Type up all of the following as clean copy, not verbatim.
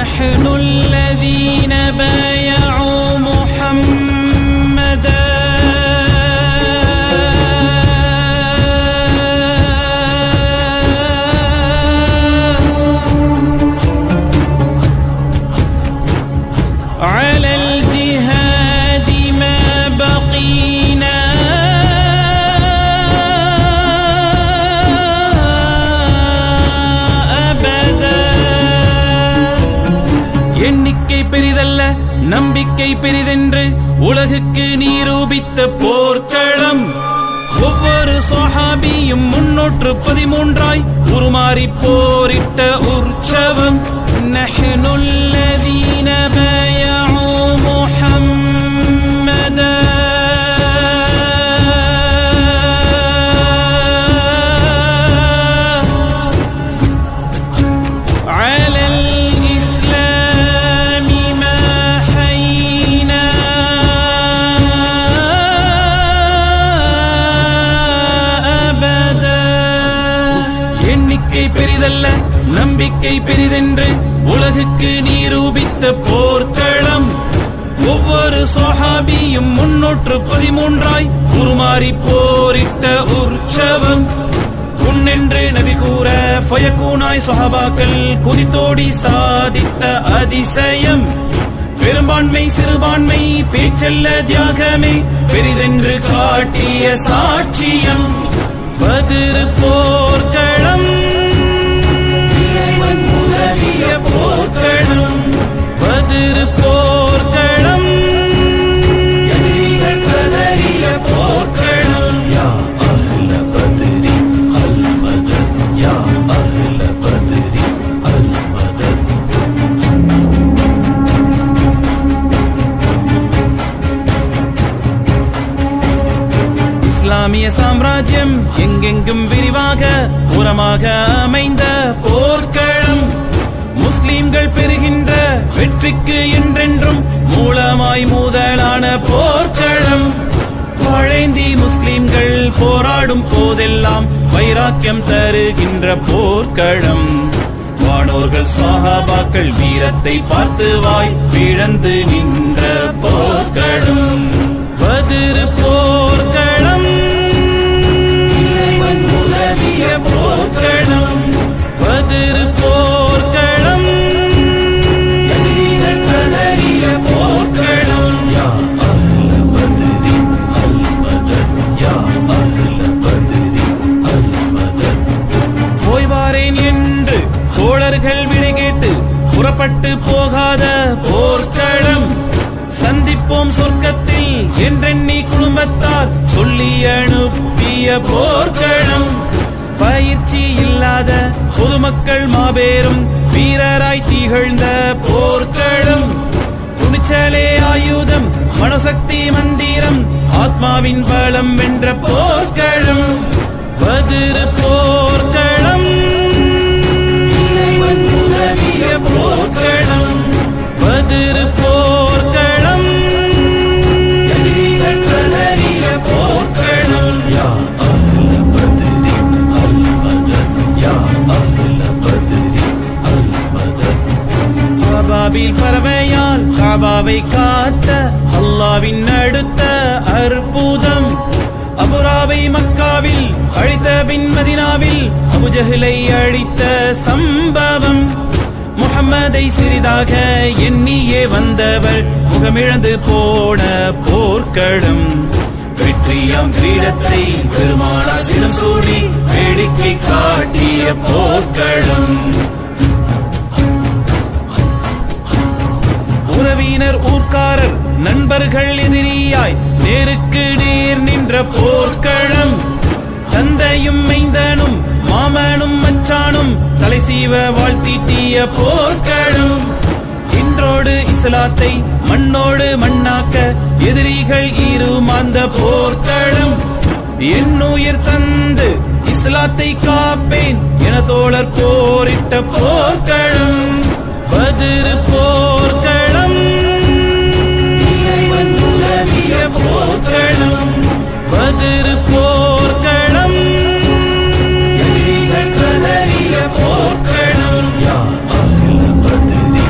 نحن الذين بايعوا محمدا على الجهاد ما بقينا أبدا. எண்ணிக்கை பெரிதல்ல நம்பிக்கை பெரிதென்று உலகுக்கு நிரூபித்த போர்க்களம். ஒவ்வொரு சஹாபியும் 313 உருமாறி போரிட்ட உற்சவம். نحن الذين بايعوا محمدا على الإسلام ما حيينا أبدا. எண்ணிக்கை பெரிதல்ல நம்பிக்கை பெரிதென்று உலகுக்கு நிரூபித்த போர்க்களம். ஒவ்வொரு சஹாபியும் 313 உருமாறி போரிட்ட உற்சவம். உன்னென்று நபி கூற ஃபயகூனாய் சஹாபாக்கள் குதித்தோடி சாதித்த அதிசயம். பெரும்பான்மை சிறுபான்மை பேச்சல்ல தியாகமே பெரிதென்று காட்டிய சாட்சியம். பத்ர் போர்க்களம் போர்க்களம். பத்ர் போர்க்களம் கதறிய போர்க்களம். யா அஹ்ல பத்ரி அல் மதத், யா அஹ்ல பத்ரி அல் மதத். இஸ்லாமிய சாம்ராஜ்யம் எங்கெங்கும் விரிவாக உரமாக அமைந்த போர்க்களம். முஸ்லிம்கள் பெறுகின்ற வெற்றிக்கு என்றென்றும் மூலமாய் முதலான போர்க்களம். வாழேந்தி முஸ்லிம்கள் போராடும் போதெல்லாம் வைராக்கியம் தருகின்ற போர்க்களம். வானோர்கள் சஹாபாக்கள் வீரத்தை பார்த்து வாய் பிளந்து நின்ற போர்க்களம். பத்ர் போர்க்களம் உதவிய போர்க்களம். பத்ர் போர்க்களம் கதறிய போர்க்களம். யா அஹ்ல பத்ரி அல் மதத், யா அஹ்ல பத்ரி அல் மதத். போய்வாரேன் என்று தோழர்கள் விடை கேட்டு புறப்பட்டு போகாத போர்க்களம். சந்திப்போம் சொர்க்கத்தில் என்றெண்ணி குடும்பத்தார் சொல்லி அனுப்பிய போர்க்களம். பயிற்சி இல்லாத பொதுமக்கள் மாபெரும் வீரராய் திகழ்ந்த போர்க்களம். துணிச்சலே ஆயுதம் மனசக்தி மந்திரம் ஆத்மாவின் பலம் வென்ற போர்க்களம். பத்ர் போர்க்களம் உதவிய போர்க்களம். பத்ர் போர்க்களம் கதறிய போர்க்களம். யா அஹ்ல பத்ரி அல் மதத், யா அஹ்ல பத்ரி அல் மதத். காபாவில் பறவையால் காபாவை காத்த அல்லாவின் அடுத்த அற்புதம். அபுராவை மக்காவில் அழித்த பின் மதினாவில் அபுஜஹலை அழித்த சம்பவம். முஹம்மதை சிறிதாக எண்ணியே வந்தவர் முகமிழந்து போன போர்க்களம். வெற்றியாம் கிரீடத்தை பெருமானார் சிரம் சூடி வேடிக்கை காட்டிய போர்க்களம். உறவினர் ஊர்க்காரர் நண்பர்கள் எதிரியாய் நேருக்கு நேர் நின்ற போர்க்களம். தந்தையும் மைந்தனும் மாமனும் மச்சானும் தலை சீவ வாழ்த்திட்டிய போர்க்களம். இன்றோடு இஸ்லாத்தை மண்ணோடு மண்ணாக்க எதிரிகள் இருமாந்த போர்க்களம். என்னுயிர் தந்து இஸ்லாத்தை காப்பேன் என தோழர் போரிட்ட போர்க்களம். பத்ர் போர்க்களம் உதவிய போர்க்களம். பத்ர் போர்க்களம் கதறிய போர்க்களம். யா அஹ்ல பத்ரி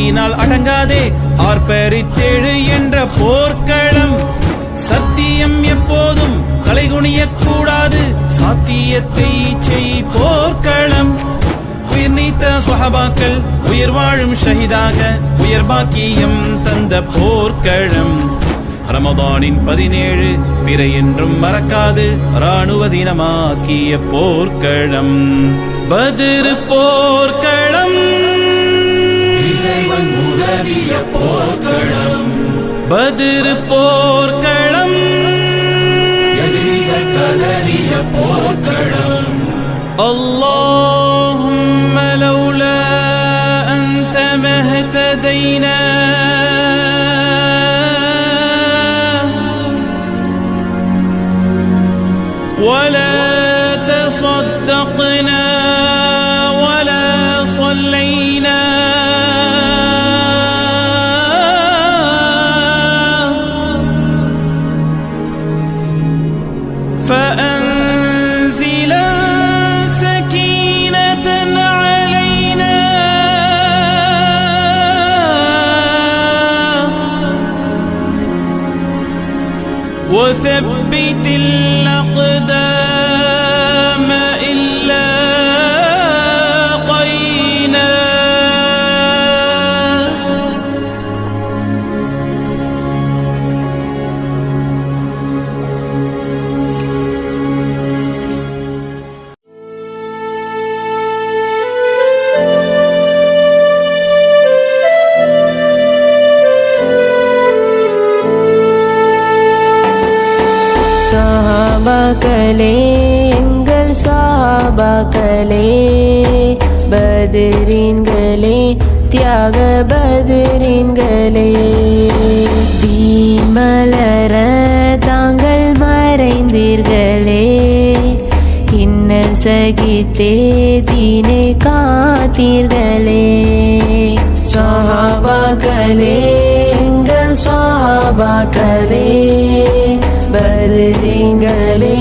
ஆவியினால் அடங்காதே ஆர்ப்பரித்தெழு என்ற போர்க்களம். சத்தியம் எப்போதும் தலைகுனியக்கூடாது, சாத்தியத்தை செய் போர்க்களம். உயிர் நீத்த சுஹபாக்கள் உயிர் வாழும் ஷஹீதாக உயர் பாக்கியம் தந்த போர்க்களம். ரமதானின் 17 பிற என்றும் மறக்காது ராணுவ தினமாக்கிய போர்க்களம். பத்ர் போர்க்களம், இறைவன் உதவிய போர்க்களம். பத்ர் போர்க்களம், எதிரிகள் கதறிய போர்க்களம். اللهم لولا أنت ما اهتدينا ولا تصدقنا ولا صلينا فأنزلا سكينة علينا وثبت الأقدام إلا قينا. சஹாபாக்களே, எங்கள் சஹாபாக்களே, பத்ரீன்களே, தியாக பத்ரீன்களே, தீன் மலர தாங்கள் மறைந்தீர்களே, இன்னல் சகித்தே தீனை காத்தீர்களே. சஹாபாக்களே, எங்கள் சஹாபாக்களே, பத்ரீன்களே,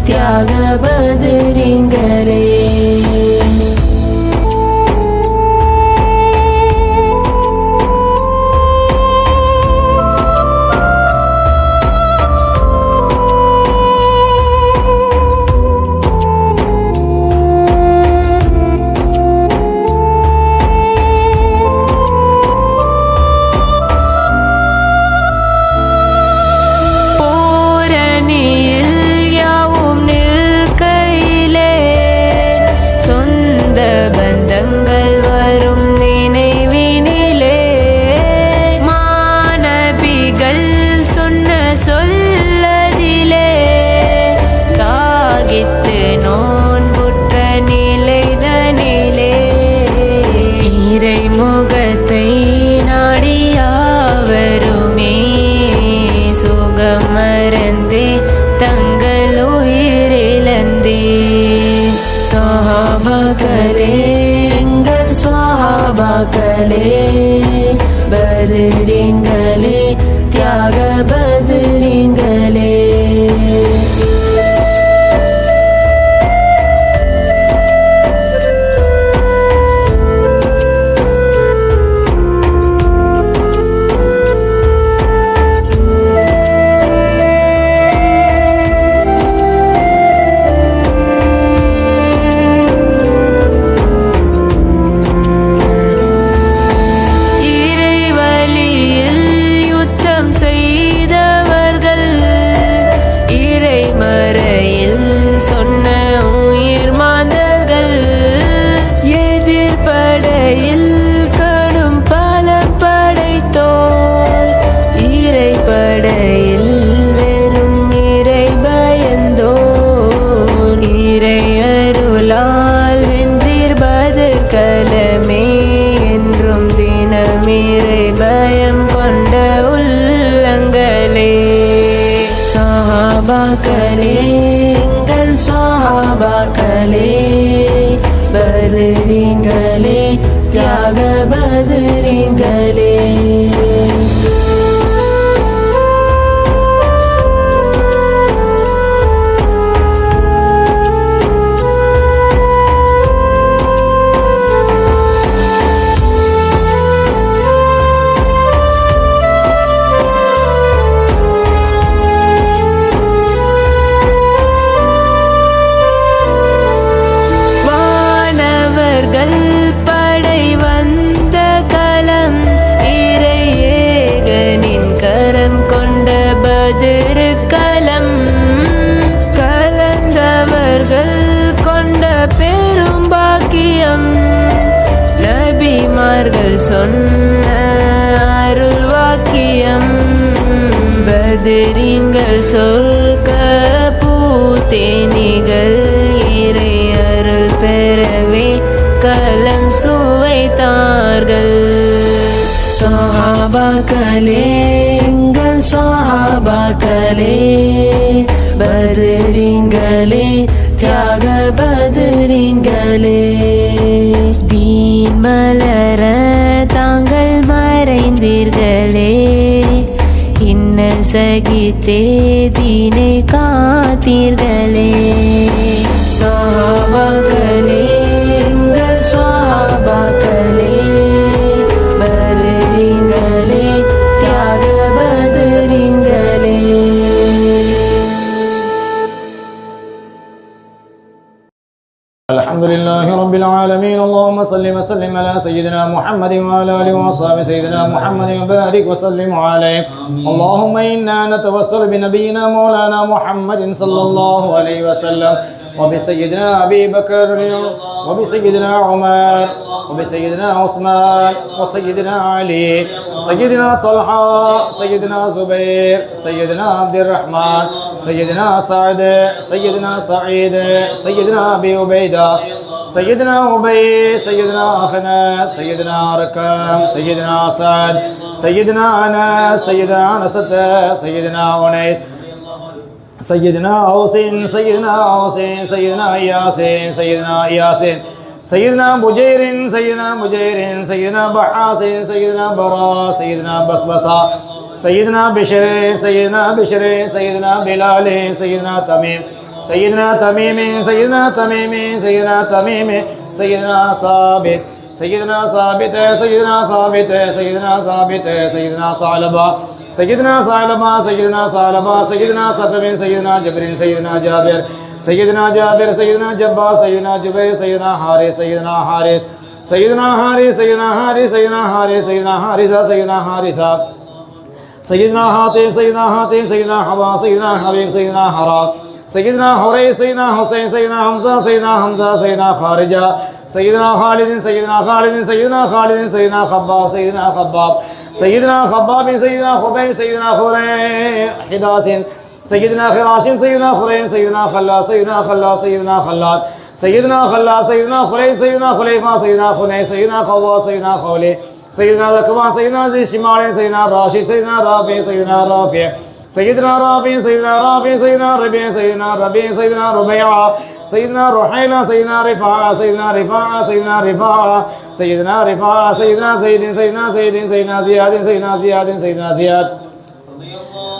தியாக பத்ரீன்களே. முகத்தை நாடியாவருமே சுகமறந்தே தங்கள் உயிரிழந்தே. சஹாபாக்களே, எங்கள் சஹாபாக்களே, பத்ரீன்களே, தியாக பத்ரீன்களே. சஹாபாக்களே, எங்கள் சஹாபாக்களே, பத்ரீன்களே, தியாக பத்ரீன்களே. அவர்கள் கொண்ட பெரும் பாக்கியம் நபிமார்கள் சொன்ன அருள் வாக்கியம் பத்ரீன்கள் சொர்க்க பூத்தேனிகள் இறை அருள் பெறவே கலம் சுவைத்தார்கள் சஹாபாக்களே எங்கள் சஹாபாக்களே பத்ரீன்களே தியாக பத்ரீன்களே தீன் மலர தாங்கள் மறைந்தீர்களே இன்னல் சகித்தே தீனை காத்தீர்களே சஹாபாக்களே எங்கள் சஹாபாக்களே பத்ரீன்களே தியாக பத்ரீன்களே الحمد لله رب العالمين اللهم صل وسلم على سيدنا محمد وعلى اله وصحبه سيدنا محمد وبارك وسلم عليه اللهم انا نتوسل بنبينا مولانا محمد صلى الله عليه وسلم وبسيدنا ابي بكر وبسيدنا عمر وبسيدنا عثمان وسيدنا علي سيدنا طلحه سيدنا زبير سيدنا عبد الرحمن سيدنا سعد سيدنا سعيد سيدنا ابي عبيده سيدنا أبي سيدنا خناس سيدنا ركام سيدنا سعد سيدنا أنس سيدنا أنس سيدنا أنيس سيدنا حسين سيدنا حسين سيدنا ياسين سيدنا ياسين سيدنا بجير سيدنا بجير سيدنا بحاسين سيدنا براء سيدنا بسبسة سيدنا بشر سيدنا بشر سيدنا بلال سيدنا تميم سيدنا تميم سيدنا تميم سيدنا تميم سيدنا ثابت سيدنا ثابت سيدنا ثابت سيدنا ثابت سيدنا ثعلبة سيدنا ثعلبة سيدنا ثعلبة سيدنا ثقب سيدنا جبريل سيدنا جابر سيدنا جابر سيدنا جبار سيدنا جبير سيدنا حارث سيدنا حارث سيدنا حارث سيدنا حارث سيدنا حارث سيدنا حارثة سيدنا حارثة سيدنا حاتم سيدنا حاتم سيدنا حبا سيدنا حبيب سيدنا حرام سيدنا حريث سيدنا حسين سيدنا حمزة سيدنا حمزة سيدنا خارجة سيدنا خالد سيدنا خالد سيدنا خالد سيدنا خباب سيدنا خباب سيدنا خباب سيدنا خبيب سيدنا خريم حداس سيدنا خراش سيدنا خريم سيدنا خلاد سيدنا خلاد سيدنا خلاد سيدنا خلاد سيدنا خليل سيدنا خليفة سيدنا خنيس سيدنا خوا سيدنا خولي سيدنا ذكوان سيدنا ذي شمال سيدنا راشد سيدنا رافع سيدنا رافع سيدنا رافع سيدنا رافع سيدنا ربيع سيدنا ربيع سيدنا ربيعة سيدنا رحيلة سيدنا رفاعة سيدنا رفاعة سيدنا رفاعة سيدنا رفاعة سيدنا زيد سيدنا زيد سيدنا زياد سيدنا زياد سيدنا زياد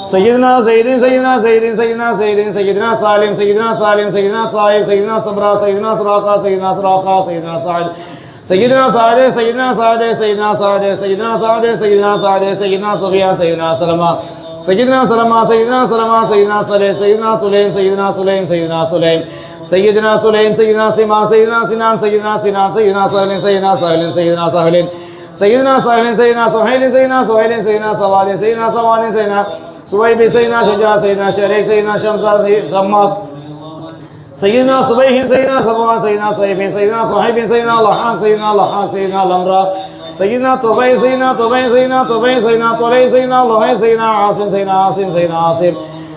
سيدنا زيد سيدنا زيد سيدنا زيد سيدنا سالم سيدنا سالم سيدنا صاحب سيدنا صبرا سيدنا سراقة سيدنا سراقة سيدنا سعد سيدنا سعد سيدنا سعد سيدنا سعد سيدنا سعد سيدنا سعد سيدنا سفيان سيدنا سلمة سيدنا سلمة سيدنا سلمة سيدنا سليم سيدنا سليم سيدنا سليم سيدنا سليم سيدنا سليم سيدنا سمان سيدنا سنان سيدنا سنان سيدنا سهل سيدنا سهل سيدنا سهل سيدنا سهل سيدنا سهيل سيدنا سهيل سيدنا سواد سيدنا سواد سيدنا سويب سيدنا شجاع سيدنا شريك سيدنا شمس شماس سيدنا صبيح سيدنا صبوان سيدنا صيف سيدنا صهيب سيدنا لحاق سيدنا لحاق سيدنا لمرا سيدنا طبي سيدنا طبي سيدنا طبي سيدنا طلي سيدنا لهي سيدنا عاصم سيدنا عاصم سيدنا عاصم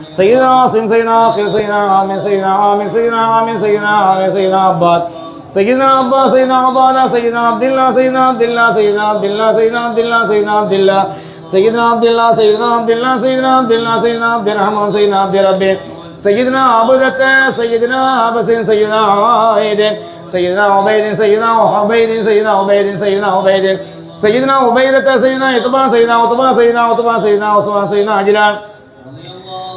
سيدنا عاصم سيدنا آخر سيدنا عامر سيدنا عامر سيدنا عامر سيدنا عامر سيدنا عباد سيدنا عباس سيدنا عبادة سيدنا عبد الله سيدنا عبد الله سيدنا عبد الله سيدنا عبد الله سيدنا عبد الله سيدنا عبد الله سيدنا عبد الله سيدنا عبد الله سيدنا عبد الرحمن سيدنا عبد ربي سيدنا عبدة سيدنا عبس سيدنا عبيد سيدنا عبيد سيدنا عبيد سيدنا عبيد سيدنا عبيد سيدنا عبيدة سيدنا عتبة سيدنا عتبة سيدنا عتبة سيدنا عثمان سيدنا عجلان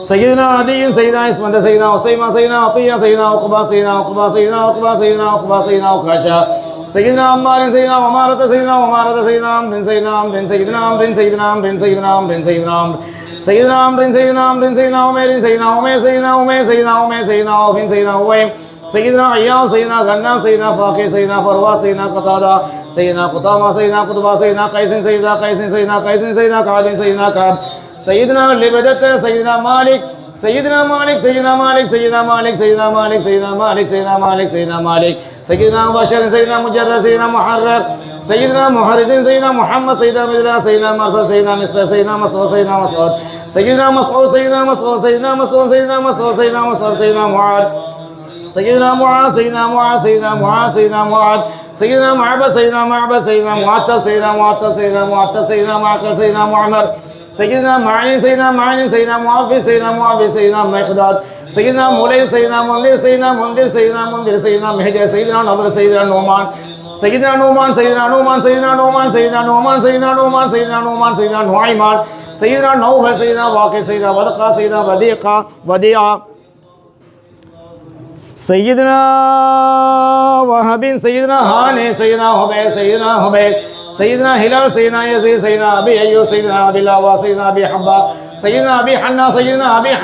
سيدنا عدي سيدنا اسمد سيدنا عصيمة سيدنا عطية سيدنا عقبة سيدنا عقبة سيدنا عقبة سيدنا عقبة سيدنا عكاشة سيدنا عمار سيدنا عمارة سيدنا عمارة سيدنا عمر سيدنا عمر سيدنا عمر سيدنا عمر سيدنا عمر سيدنا عمر سيدنا عمر سيدنا عمر سيدنا عمر سيدنا عمر سيدنا عمر سيدنا عمر سيدنا عوف سيدنا عويم سيدنا عيال سيدنا غنام سيدنا فاقي سيدنا فروة سيدنا قتادة سيدنا قطامة سيدنا قطبة سيدنا قيس سيدنا قيس سيدنا قيس سيدنا كعب سيدنا كعب سيدنا لبدت سيدنا مالك سيدنا مالك سيدنا مالك سيدنا مالك سيدنا مالك سيدنا مالك سيدنا مالك سيدنا مالك سيدنا بشر سيدنا مجرد سيدنا محرر سيدنا محرز سيدنا محمد سيدنا مدلا سيدنا مرسل سيدنا مصر سيدنا مسعود سيدنا مسعود سيدنا مسعود سيدنا مسعود سيدنا مسعود سيدنا مسعود سيدنا مسعود سيدنا معاذ سيدنا معاذ سيدنا معاذ سيدنا معاذ سيدنا معاذ سيدنا معبد سيدنا معبد سيدنا معتب سيدنا معتب سيدنا معتب سيدنا معقل سيدنا معمر سيدنا معين سيدنا معين سيدنا معبد سيدنا معبد سيدنا مقداد سيدنا مولي سيدنا منذر سيدنا منذر سيدنا منذر سيدنا مهجر سيدنا نضر سيدنا نومان سيدنا نومان سيدنا نومان سيدنا نومان سيدنا نومان سيدنا نومان سيدنا نومان سيدنا نعيمان سيدنا نوفل سيدنا واقع سيدنا ودقا سيدنا وديقا وديعا سيدنا وهب سيدنا هاني سيدنا هبير سيدنا هبير سيدنا هلال سيدنا يزيد سيدنا أبي أيوب سيدنا أبي لاوى سيدنا أبي حبا سيدنا أبي حنا سيدنا أبي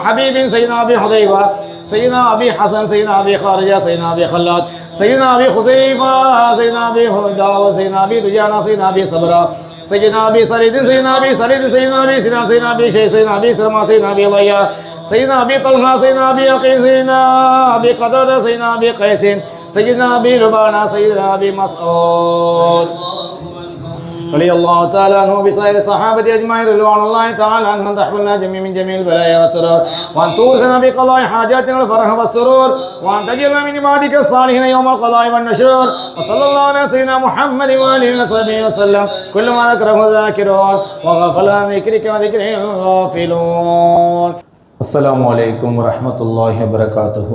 حبيب سيدنا أبي حذيفة سيدنا أبي حسن سيدنا أبي خارجة سيدنا أبي خلاد سيدنا أبي خزيفة سيدنا أبي داوى سيدنا أبي دجانة سيدنا أبي صبرا سيدنا أبي سريد سيدنا أبي سريد سيدنا أبي سنان سيدنا أبي شيء سيدنا أبي سلمى سيدنا أبي ضياء سيدنا أبي طلحة سيدنا أبي يقين سيدنا أبي قتادة سيدنا أبي قيس سيدنا أبي لبانة سيدنا أبي مسعود رضي الله تعالى عنه بسائر الصحابة أجمعين رضوان الله تعالى عنهم تحملنا جميع من جميع البلايا والسرور وأن تورثنا بقضاء حاجاتنا الفرح والسرور وأن تجعلنا من عبادك الصالحين يوم القضاء والنشور وصلى الله على سيدنا محمد وآله وصحبه وسلم كل ما ذكره الذاكرون وغفل عن ذكرك وذكره الغافلون. السلام عليكم ورحمة الله وبركاته.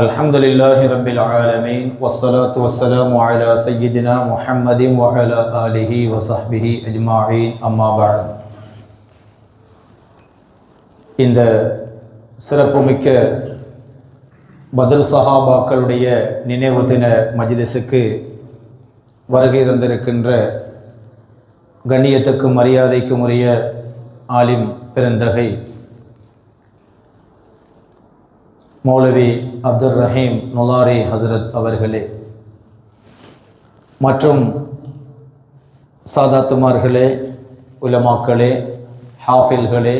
الحمد لله رب العالمين والصلاة والسلام على سيدنا محمد وعلى آله وصحبه أجمعين أما بعد. இந்த சிறப்புமிக்க பத்ர் சஹாபாக்களுடைய நினைவு தின மஜ்லிஸுக்கு வருகை தந்திருக்கின்ற கண்ணியத்துக்கும் மரியாதைக்கும் உரிய ஆலிம் பெருந்தகை மௌலவி அப்துல் ரஹீம் நுலாரி ஹசரத் அவர்களே மற்றும் சாதாத்துமார்களே, உலமாக்களே, ஹாஃபில்களே,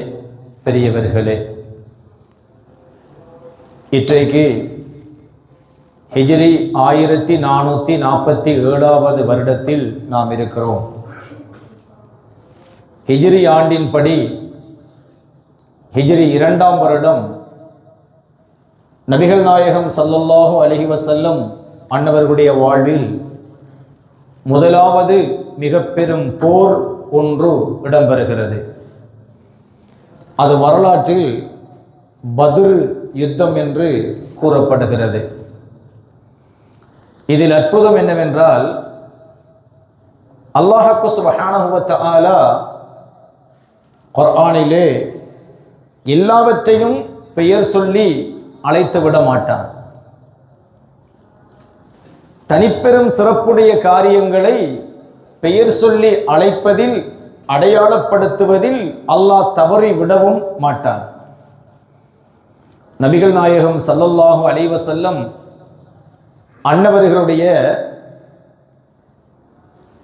பெரியவர்களே, இன்றைக்கு ஹிஜ்ரி 1447 வருடத்தில் நாம் இருக்கிறோம். ஹிஜ்ரி ஆண்டின்படி ஹிஜ்ரி 2ஆம் வருடம் நபிகள் நாயகம் ஸல்லல்லாஹு அலைஹி வஸல்லம் அன்னவர்களுடைய வாழ்வில் முதலாவது மிக பெரும் போர் ஒன்று இடம்பெறுகிறது. அது வரலாற்றில் பத்ர் யுத்தம் என்று கூறப்படுகிறது. இதில் அற்புதம் என்னவென்றால், அல்லாஹ் சுப்ஹானஹு வ தஆலா குர்ஆனிலே எல்லாவற்றையும் பெயர் சொல்லி அழைத்து விட மாட்டார். தனிப்பெரும் சிறப்புடைய காரியங்களை பெயர் சொல்லி அழைப்பதில், அடையாளப்படுத்துவதில் அல்லாஹ் தவறி விடவும் மாட்டார். நபிகள் நாயகம் ஸல்லல்லாஹு அலைஹி வஸல்லம் அன்னவர்களுடைய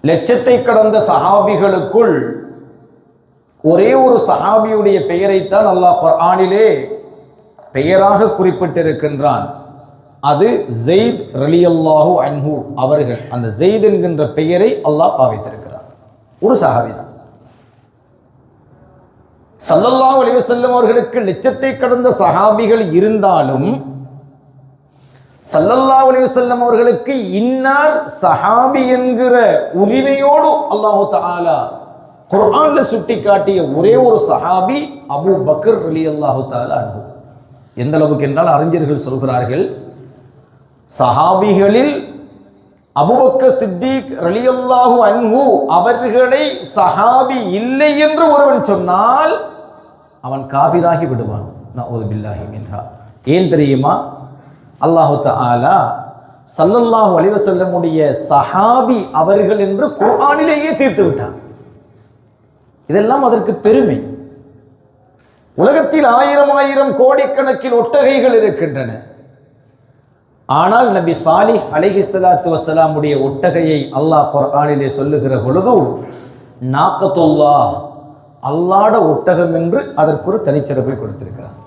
லட்சத்தை கடந்த சஹாபிகளுக்குள் ஒரே ஒரு சஹாபியுடைய பெயரைத்தான் அல்லாஹ் குர்ஆனிலே பெயராக குறிப்பிட்டிருக்கின்றான். அது ஸெய்த் ரலியல்லாஹு அன்ஹு அவர்கள். அந்த ஸெய்த் என்கின்ற பெயரை அல்லாஹ் பாவித்திருக்கிறார். ஒரு சஹாபி தான். ஸல்லல்லாஹு அலைஹி வஸல்லம் அவர்களுக்கு லட்சத்தை கடந்த சஹாபிகள் இருந்தாலும் ஸல்லல்லாஹு அலைஹி வஸல்லம் அவர்களுக்கு இன்னார் சஹாபி என்கிற உரிமையோடு அல்லாஹ் தஆலா குர்ஆன்ல சுட்டி காட்டிய ஒரே ஒரு சஹாபி அபூ பக்கர் ரலியல்லாஹு தஆலா அன்ஹு. எந்த அளவுக்கு என்றால், அறிஞர்கள் சொல்கிறார்கள், சஹாபிகளில் அபூபக்கர் சித்திக் ரலியல்லாஹு அன்ஹு அவர்களை சஹாபி இல்லை என்று ஒருவன் சொன்னால் அவன் காபிராகி விடுவான். நஊது பில்லாஹி மின்ஹா. ஏன் தெரியுமா? அல்லாஹ் தஆலா ஸல்லல்லாஹு அலைஹி வஸல்லமுடைய சஹாபி அவர்கள் என்று குர்ஆனிலேயே தீர்த்து விட்டான். இதெல்லாம் அதற்கு பெருமை. உலகத்தில் ஆயிரம் கோடிக்கணக்கில் ஒட்டகைகள் இருக்கின்றன. ஆனால் நபி சாலிஹ் அலைஹிஸ்ஸலாத்து வஸ்ஸலாமுடைய ஒட்டகையை அல்லாஹ் குர்ஆனிலே சொல்லுகிற பொழுது நாக்கத்துல்லாஹ் அல்லாட ஒட்டகம் என்று அதற்கு ஒரு தனிச்சிறப்பை கொடுத்திருக்கிறான்.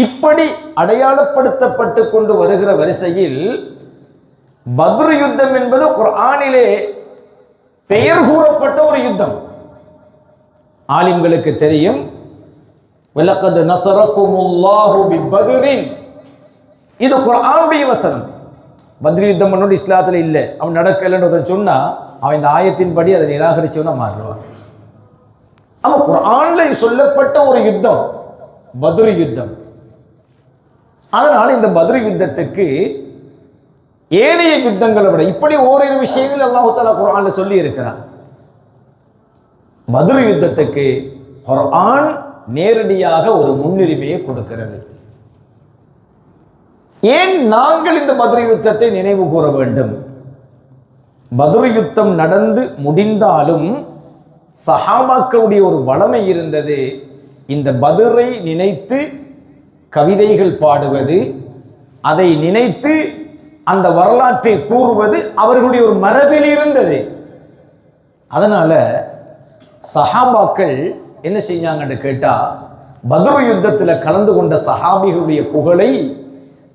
இப்படி அடையாளப்படுத்தப்பட்டு கொண்டு வருகிற வரிசையில் பத்ர் யுத்தம் என்பது குர்ஆனிலே பெயர் கூறப்பட்ட ஒரு யுத்தம். ஆலிம்களுக்கு தெரியும், வலக்கத் நஸரகுமுல்லாஹு பிபத்ரின், இது குர்ஆனுடைய வசனம். பத்ர் யுத்தம் பண்ணோடு இஸ்லாத்தில் இல்லை, அவன் நடக்கலைன்னு சொன்னா அவன் இந்த ஆயத்தின்படி அதை நிராகரிச்சவனா மாறுவான். அவன் குர்ஆன்ல சொல்லப்பட்ட ஒரு யுத்தம் பத்ர் யுத்தம். அதனால இந்த பத்ர் யுத்தத்துக்கு ஏனைய யுத்தங்களை விட இப்படி ஓரிரு விஷயங்கள் அல்லாஹ் தஆலா குர்ஆன்ல சொல்லி இருக்கிறான். பத்ர் யுத்தத்துக்கு குர்ஆன் நேரடியாக ஒரு முன்னுரிமையை கொடுக்கிறது. ஏன் நாங்கள் இந்த பத்ர் யுத்தத்தை நினைவு கூற வேண்டும்? பத்ர் யுத்தம் நடந்து முடிந்தாலும் சஹாபாக்களுடைய ஒரு வளமை இருந்தது. இந்த பத்ரை நினைத்து கவிதைகள் பாடுவது, அதை நினைத்து அந்த வரலாற்றை கூறுவது அவர்களுடைய ஒரு மரபில் இருந்தது. அதனால சஹாபாக்கள் என்ன செஞ்சாங்கன்னு கேட்டா, பத்ர் யுத்தத்தில் கலந்து கொண்ட சஹாபிகளுடைய புகழை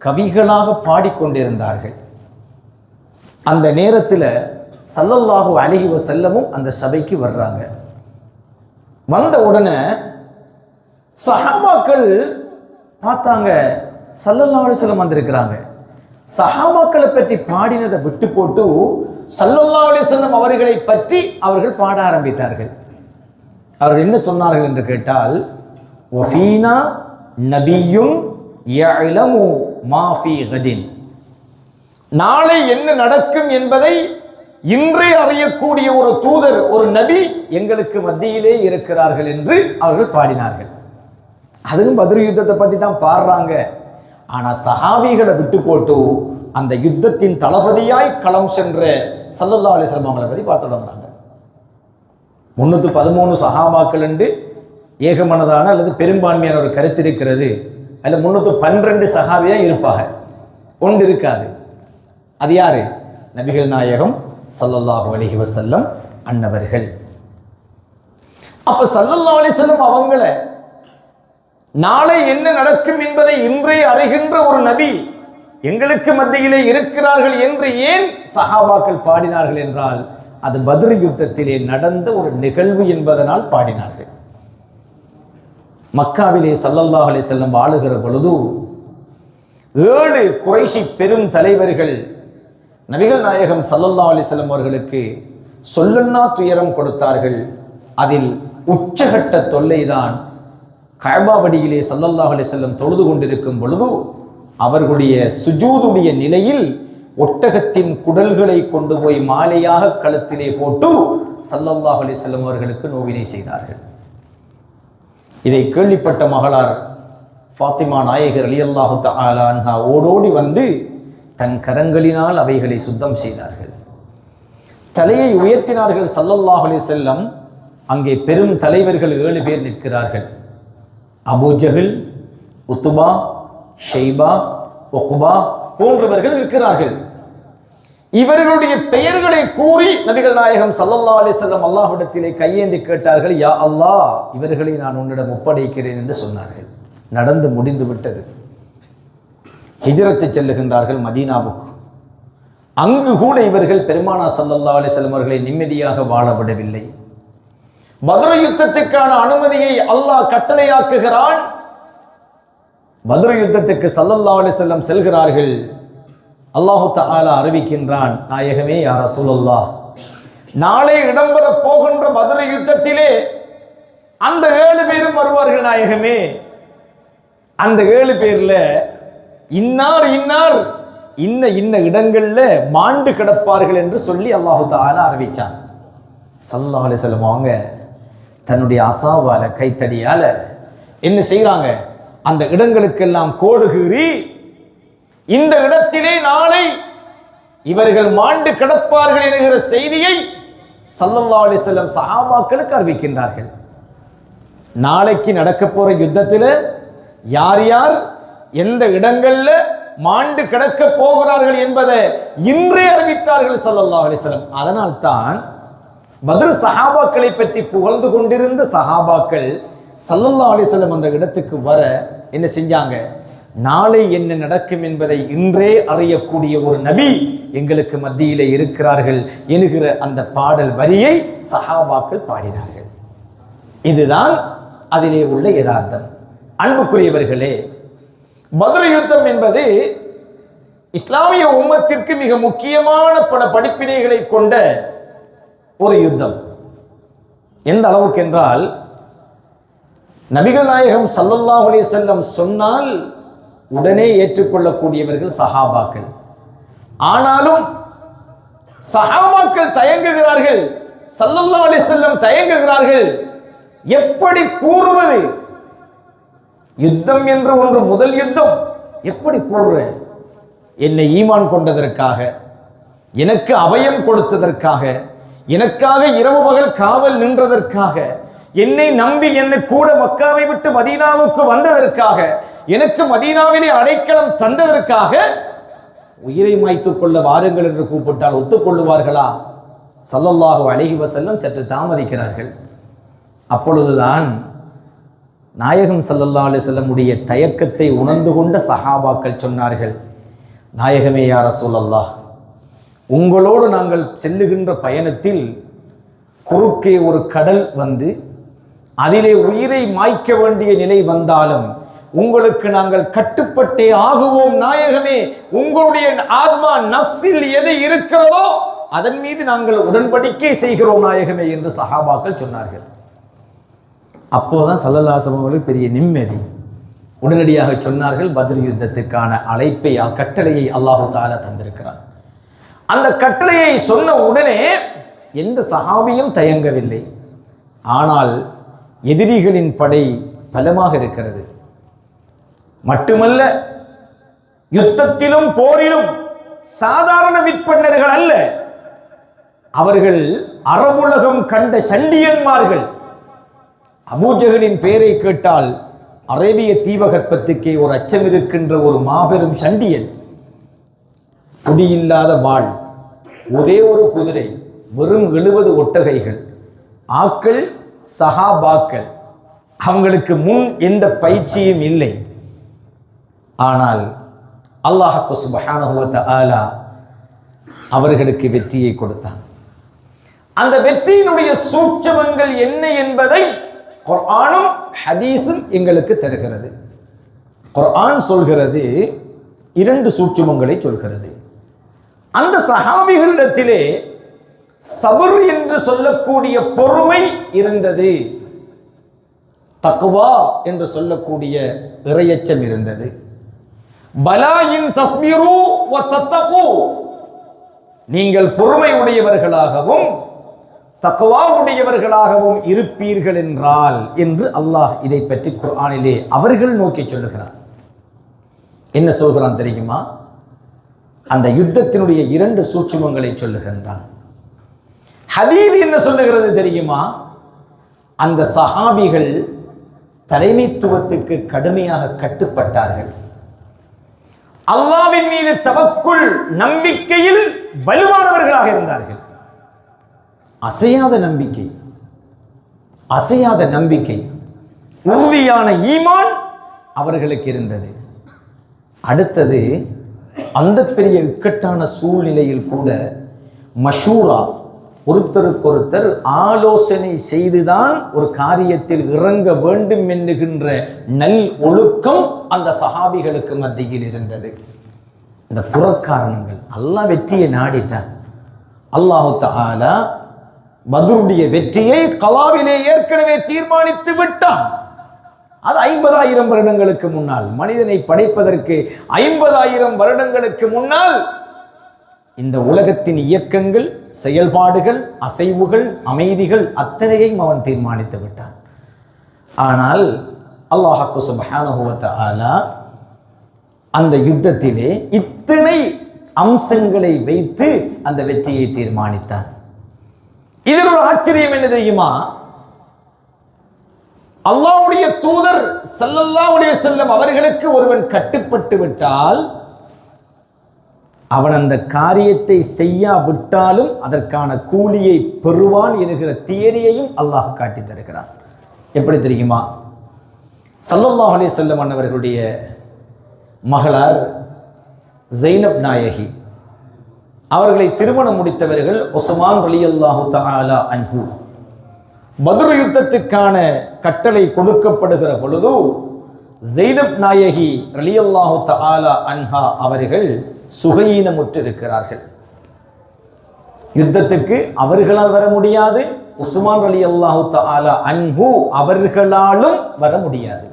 கவிகளாக பாடிக்கொண்டிருந்தார்கள். அந்த நேரத்தில் ஸல்லல்லாஹு அலைஹி வஸல்லமும் அந்த சபைக்கு வர்றாங்க. வந்த உடனே சஹாபாக்கள் பார்த்தாங்க, ஸல்லல்லாஹு அலைஹி வஸல்லம் வந்திருக்கிறாங்க. சஹாபாக்களை பற்றி பாடினதை விட்டு போட்டு ஸல்லல்லாஹு அலைஹி வஸல்லம் அவர்களை பற்றி அவர்கள் பாட ஆரம்பித்தார்கள். அவர்கள் என்ன சொன்னார்கள் என்று கேட்டால், வஃபீனா நபியுன் யஅலமு மா ஃபீ கதின், நாளை என்ன நடக்கும் என்பதை இன்றே அறியக்கூடிய ஒரு தூதர், ஒரு நபி எங்களுக்கு மத்தியிலே இருக்கிறார்கள் என்று அவர்கள் பாடினார்கள். அதுவும் பத்ர் யுத்தத்தை பற்றி தான் பாடுறாங்க. ஆனா சஹாபிகளை விட்டு போட்டு அந்த யுத்தத்தின் தளபதியாய் களம் சென்ற ஸல்லல்லாஹு அலைஹி வஸல்லம் அவங்களை பற்றி பார்த்து தொடங்குறாங்க. 313 சஹாபாக்கள் என்று ஏகமனதான அல்லது பெரும்பான்மையான ஒரு கருத்து இருக்கிறது. அதில் 312 சஹாபியா இருப்பாங்க, ஒன்று இருக்காது. அது யாரு? நபிகள் நாயகம் ஸல்லல்லாஹு அலைஹி வஸல்லம் அன்னவர்கள். அப்ப ஸல்லல்லாஹு அலைஹி வஸல்லம் அவங்கள நாளை என்ன நடக்கும் என்பதை இன்றே அறிகின்ற ஒரு நபி எங்களுக்கு மத்தியிலே இருக்கிறார்கள் என்று ஏன் சஹாபாக்கள் பாடினார்கள் என்றால், அது பத்ர் யுத்தத்திலே நடந்த ஒரு நிகழ்வு என்பதனால் பாடினார்கள். மக்காவிலே ஸல்லல்லாஹு அலைஹி வஸல்லம் வாழுகிற பொழுது 7 குறைஷி பெரும் தலைவர்கள் நபிகள் நாயகம் ஸல்லல்லாஹு அலைஹி வஸல்லம் அவர்களுக்கு சொல்லன்னா துயரம் கொடுத்தார்கள். அதில் உச்சகட்ட தொல்லைதான் கஅபாவடியிலே ஸல்லல்லாஹு அலைஹி வஸல்லம் தொழுது கொண்டிருக்கும் பொழுது அவர்களுடைய சுஜூதுடைய நிலையில் ஒட்டகத்தின் குடல்களை கொண்டு போய் மாலையாக கழுத்திலே போட்டு ஸல்லல்லாஹு அலைஹி வஸல்லம் அவர்களுக்கு நோவினை செய்தார்கள். இதை கேள்விப்பட்ட மகளார் ஃபாத்திமா நாயகர் ரலியல்லாஹு தஆலா அன்ஹா ஓடோடி வந்து தன் கரங்களினால் அவைகளை சுத்தம் செய்தார்கள். தலையை உயர்த்தினார்கள் ஸல்லல்லாஹு அலைஹி வஸல்லம். அங்கே பெரும் தலைவர்கள் 7 பேர் நிற்கிறார்கள். அபூ ஜஹல், உத்பா, ஷைபா, உக்பா போன்றவர்கள் இருக்கிறார்கள். இவர்களுடைய பெயர்களை கூறி நபிகள் நாயகம் ஸல்லல்லாஹு அலைஹி வஸல்லம் அல்லாஹ்விடத்திலே கையேந்தி கேட்டார்கள், யா அல்லாஹ், இவர்களை நான் உன்னிடம் ஒப்படைக்கிறேன் என்று சொன்னார்கள். நடந்து முடிந்து விட்டது. ஹிஜ்ரத்தை செல்லுகின்றார்கள் மதீனாவுக்கு. அங்கு கூட இவர்கள் பெருமானா ஸல்லல்லாஹு அலைஹி வஸல்லம் அவர்களை நிம்மதியாக வாழ விடவில்லை. பத்ர் யுத்தத்துக்கான அனுமதியை அல்லாஹ் கட்டளையாக்குகிறான். பத்ர் யுத்தத்துக்கு ஸல்லல்லாஹு அலைஹி வஸல்லம் செல்கிறார்கள். அல்லாஹு தஆலா அறிவிக்கின்றான், நாயகமே யா ரசூலல்லாஹ், நாளை இடம்பெற போகின்ற பத்ர் யுத்தத்திலே அந்த 7 பேரும் வருவார்கள் நாயகமே. அந்த 7 பேர்ல இன்னார் இன்னார் இன்ன இடங்கள்ல மாண்டு கிடப்பார்கள் என்று சொல்லி அல்லாஹு தஆலா அறிவிச்சான். ஸல்லல்லாஹு அலைஹி வஸல்லம் அவங்க தன்னுடைய அசாவால கைத்தடியால என்ன செய்யறாங்க, அந்த இடங்களுக்கெல்லாம் கோடு கீறி இந்த இடத்திலே நாளை இவர்கள் மாண்டு கிடப்பார்கள் என்கிற செய்தியை ஸல்லல்லாஹு அலைஹி வஸல்லம் சஹாபாக்களுக்கு அறிவிக்கின்றார்கள். நாளைக்கு நடக்க போற யுத்தத்தில் யார் யார் எந்த இடங்கள்ல மாண்டு கிடக்க போகிறார்கள் என்பதை இன்றே அறிவித்தார்கள் ஸல்லல்லாஹு அலைஹி வஸல்லம். அதனால் தான் பத்ர் சஹாபாக்களை பற்றி புகழ்ந்து கொண்டிருந்த சஹாபாக்கள் ஸல்லல்லாஹு அலைஹி வஸல்லம் அந்த இடத்துக்கு வர என்ன செஞ்சாங்க? நாளை என்ன நடக்கும் என்பதை இன்றே அறியக்கூடிய ஒரு நபி எங்களுக்கு மத்தியிலே இருக்கிறார்கள் என்கிற அந்த பாடல் வரியை சஹாபாக்கள் பாடினார்கள். இதுதான் அதிலே உள்ள யதார்த்தம். அன்புக்குரியவர்களே, பத்ர் யுத்தம் என்பது இஸ்லாமிய உம்மத்திற்கு மிக முக்கியமான பல படிப்பினைகளை கொண்ட ஒரு யுத்தம். எந்த அளவுக்கு என்றால், நபிகள் நாயகம் ஸல்லல்லாஹு அலைஹி வஸல்லம் சொன்னால் உடனே ஏற்றுக்கொள்ளக்கூடியவர்கள் சஹாபாக்கள். ஆனாலும் சஹாபாக்கள் தயங்குகிறார்கள், ஸல்லல்லாஹு அலைஹி வஸல்லம் தயங்குகிறார்கள். எப்படி கூறுவது? யுத்தம் என்று ஒன்று, முதல் யுத்தம், எப்படி கூறுற? என்னை ஈமான் கொண்டதற்காக, எனக்கு அபயம் கொடுத்ததற்காக, எனக்காக இரவு பகல் காவல் நின்றதற்காக, என்னை நம்பி என்னை கூட மக்காவை விட்டு மதீனாவுக்கு வந்ததற்காக, எனக்கு மதீனாவிலே அடைக்கலம் தந்ததற்காக உயிரை மாய்த்துக் கொள்ள வாருங்கள் என்று கூப்பிட்டால் ஒத்துக்கொள்ளுவார்களா? ஸல்லல்லாஹு அலைஹி வஸல்லம் சற்று தாமதிக்கிறார்கள். அப்பொழுதுதான் நாயகம் ஸல்லல்லாஹு அலைஹி வஸல்லம் உடைய தயக்கத்தை உணர்ந்து கொண்ட சஹாபாக்கள் சொன்னார்கள், நாயகமே யா ரசூலல்லாஹ், உங்களோடு நாங்கள் செல்லுகின்ற பயணத்தில் குறுக்கே ஒரு கடல் வந்து அதிலே உயிரை மாய்க்க வேண்டிய நிலை வந்தாலும் உங்களுக்கு நாங்கள் கட்டுப்பட்டே ஆகுவோம் நாயகமே. உங்களுடைய ஆத்மா நஃப்ஸில் எது இருக்கிறதோ அதன் மீது நாங்கள் உடன்படிக்கை செய்கிறோம் நாயகமே என்று சஹாபாக்கள் சொன்னார்கள். அப்போதான் ஸல்லல்லாஹு அலைஹி வஸல்லம் அவர்களுக்கு பெரிய நிம்மதி. உடனடியாக சொன்னார்கள், பத்ர் யுத்தத்துக்கான அழைப்பை, கட்டளையை அல்லாஹு தஆலா தந்திருக்கிறான். அந்த கட்டளையை சொன்ன உடனே எந்த சஹாபியும் தயங்கவில்லை. ஆனால் எதிரிகளின் படை பலமாக இருக்கிறது. மட்டுமல்ல, யுத்தத்திலும் போரிலும் சாதாரண விற்பனர்கள் அல்ல, அவர்கள் அரபுலகம் கண்ட சண்டியன்மார்கள். அபூஜஹலின் பெயரை கேட்டால் அரேபிய தீபகற்பத்துக்கே ஒரு அச்சம் இருக்கின்ற ஒரு மாபெரும் சண்டியன். குடியில்லாத வாள், ஒரே ஒரு குதிரை, வெறும் 70 ஒட்டகைகள், ஆக்கள் சஹாபாக்கள், அவங்களுக்கு முன் எந்த பயிற்சியும் இல்லை. ஆனால் அல்லாஹ் சுப்ஹானஹு வ தஆலா அவர்களுக்கு வெற்றியை கொடுத்தான். அந்த வெற்றியினுடைய சூட்சமங்கள் என்ன என்பதை குர்ஆனும் ஹதீஸும் எங்களுக்கு தருகிறது. குர்ஆன் சொல்கிறது, 2 சூட்சமங்களை சொல்கிறது. அந்த சஹாபிகளிடத்திலே சபர் என்று சொல்லக்கூடிய பொறுமை இருந்தது, தக்வா என்று சொல்லக்கூடிய இறையச்சம் இருந்தது. பலாயின் தஸ்பிரு வ தத்தகு, நீங்கள் பொறுமை உடையவர்களாகவும் தக்வா உடையவர்களாகவும் இருப்பீர்கள் என்றால் என்று அல்லாஹ் இதை பற்றி குர்ஆனிலே அவர்கள் நோக்கி சொல்லுகிறார். என்ன சொல்கிறான் தெரியுமா? அந்த யுத்தத்தினுடைய 2 சூட்சுமங்களை சொல்லுகின்றான். ஹதீஸ் என்ன சொல்லுகிறது தெரியுமா? அந்த சஹாபிகள் தலைமைத்துவத்துக்கு கடுமையாக கட்டுப்பட்டார்கள். அல்லாஹ்வின் மீது தவக்குல், நம்பிக்கையில் வலுவானவர்களாக இருந்தார்கள். அசையாத நம்பிக்கை, அசையாத நம்பிக்கை, உறுதியான ஈமான் அவர்களுக்கு இருந்தது. அடுத்தது, அந்த பெரிய இக்கட்டான சூழ்நிலையில் கூட மஷூரா, ஒருத்தருக்கொருத்தர் ஆலோசனை செய்துதான் ஒரு காரியத்தில் இறங்க வேண்டும் என்கின்ற நல் ஒழுக்கம் அந்த சஹாபிகளுக்கு மத்தியில் இருந்தது. இந்த புறக்காரணங்கள், அல்லாஹ் வெற்றியை நாடிட்டான். அல்லாஹு தஆலா பத்ருடைய வெற்றியை கலாவிலே ஏற்கனவே தீர்மானித்து விட்டான். அது 50,000 வருடங்களுக்கு முன்னால், மனிதனை படைப்பதற்கு 50,000 வருடங்களுக்கு முன்னால் இந்த உலகத்தின் இயக்கங்கள், செயல்பாடுகள், அசைவுகள், அமைதிகள் அத்தனையையும் அவன் தீர்மானித்து விட்டான். ஆனால் அல்லாஹ் சுப்ஹானஹு வ தஆலா அந்த யுத்தத்திலே இத்தனை அம்சங்களை வைத்து அந்த வெற்றியை தீர்மானித்தான். இதில் ஒரு ஆச்சரியம் என்ன தெரியுமா? அல்லாஹ்வுடைய தூதர் ஸல்லல்லாஹு அலைஹி வஸல்லம் அவர்களுக்கு ஒருவன் கட்டுப்பட்டு விட்டால் அவன் அந்த காரியத்தை செய்யாவிட்டாலும் அதற்கான கூலியை பெறுவான் என்கிற தியரியையும் அல்லாஹ் காட்டி தருகிறான். எப்படி தெரியுமா? ஸல்லல்லாஹு அலைஹி வஸல்லம் அவர்களுடைய மகளார் ஸைனப் நாயகி, அவர்களை திருமணம் முடித்தவர்கள் உஸ்மான் ரலியல்லாஹு தஆலா அன்ஹு. பத்ர் யுத்தத்துக்கான கட்டளை கொடுக்கப்படுகிற பொழுது ஸைனப் நாயகி ரலியல்லாஹு தஆலா அன்ஹா அவர்கள் சுகையீனமுற்றிருக்கிறார்கள். யுத்தத்துக்கு அவர்களால் வர முடியாது, உஸ்மான் ரலியல்லாஹு தஆலா அன்ஹு அவர்களாலும் வர முடியாது.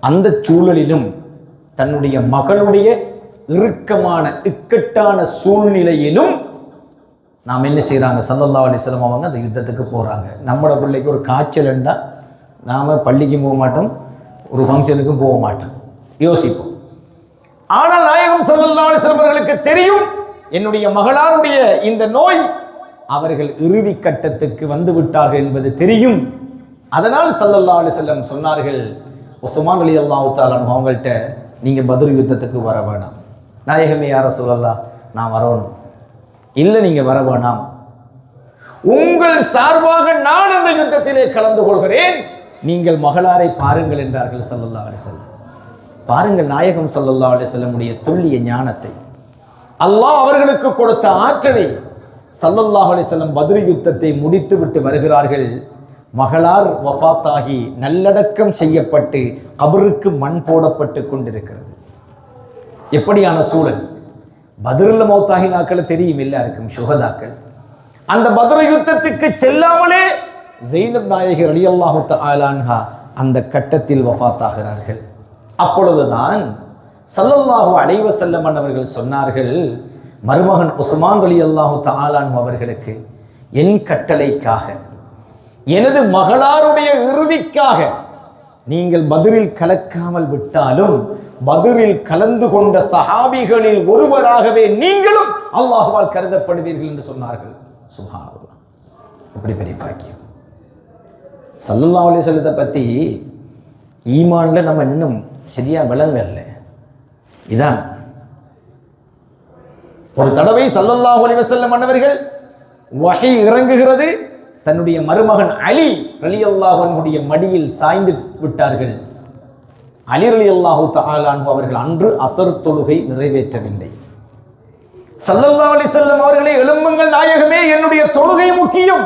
அந்த சூழலிலும் தன்னுடைய மகளுடைய இறுக்கமான இக்கட்டான சூழ்நிலையிலும் நாம் என்ன செய்கிறாங்க, ஸல்லல்லாஹு அலைஹி வஸல்லம் அவங்க அந்த யுத்தத்துக்கு போகிறாங்க. நம்மளோட பிள்ளைக்கு ஒரு காய்ச்சல் என்றால் நாம் பள்ளிக்கும் போக மாட்டோம், ஒரு ஃபங்க்ஷனுக்கும் போக மாட்டோம், யோசிப்போம். ஆனால் நாயகம் ஸல்லல்லாஹு அலைஹி வஸல்லம் அவர்களுக்கு தெரியும் என்னுடைய மகளாருடைய இந்த நோய் அவர்கள் இறுதி கட்டத்துக்கு வந்து விட்டார்கள் என்பது தெரியும். அதனால் ஸல்லல்லாஹு அலைஹி வஸல்லம் சொன்னார்கள், உஸ்மான் ரலியல்லாஹு தஆலா அவங்கள்ட்ட நீங்கள் பத்ர் யுத்தத்துக்கு வர வேணாம். நாயகமே யா ரசூலல்லாஹ் நான் வரணும். இல்லை நீங்கள் வர வேணாம், உங்கள் சார்பாக நான் அந்த யுத்தத்திலே கலந்து கொள்கிறேன், நீங்கள் மகளாரை பாருங்கள் என்றார்கள் ஸல்லல்லாஹு அலைஹி வஸல்லம். பாருங்கள் நாயகம் ஸல்லல்லாஹு அலைஹி வஸல்லமுடைய துல்லிய ஞானத்தை, அல்லாஹ் அவர்களுக்கு கொடுத்த ஆற்றலை. ஸல்லல்லாஹு அலைஹி வஸல்லம் பத்ர் யுத்தத்தை முடித்து விட்டு வருகிறார்கள். மகளார் வஃபாத்தாகி நல்லடக்கம் செய்யப்பட்டு கபருக்கு மண் போடப்பட்டு கொண்டிருக்கிறது. எப்படியான சூழல்! பத்ரில் மௌத்தாகினாக்கள் தெரியும் எல்லாருக்கும், சுஹதாக்கள். அந்த பத்ர் யுத்தத்துக்கு செல்லாமலே ஸைனப் நாயகி ரலியல்லாஹு தஆலா அன்ஹா அந்த கட்டத்தில் வஃபாத்தாகிறார்கள். அப்பொழுதுதான் ஸல்லல்லாஹு அலைஹி வஸல்லம் அவர்கள் சொன்னார்கள், மருமகன் உஸ்மான் ரலியல்லாஹு தஆலா அன்ஹு அவர்களுக்கு என் கட்டளைக்காக, எனது மகளாருடைய இறுதிக்காக நீங்கள் பத்ரில் கலக்காமல் விட்டாலும் பத்ரில் கலந்து கொண்ட சஹாபிகளில் ஒருவராகவே நீங்களும் அல்லாஹ்வால் கருதப்படுவீர்கள் என்று சொன்னார்கள். சுப்ஹானல்லாஹ், எப்படி பெரிய பாக்கியம்! ஸல்லல்லாஹு அலைஹி வஸல்லத்தை பற்றி ஈமான்ல நம்ம இன்னும் சரியா விளங்கல. இதான் ஒரு தடவை ஸல்லல்லாஹு அலைஹி வஸல்லம் அவர்கள் வஹி இறங்குகிறது, தன்னுடைய மருமகன் அலி ரலியல்லாஹு அன்ஹுடைய மடியில் சாய்ந்து விட்டார்கள். அலி ரலியல்லாஹு தஆலா அன்ஹு அவர்கள் அன்று அஸர் தொழுகை நிறைவேற்றவில்லை. ஸல்லல்லாஹு அலைஹி வஸல்லம் அவர்களே, எழும்புங்கள் நாயகமே, என்னுடைய தொழுகை முக்கியம்,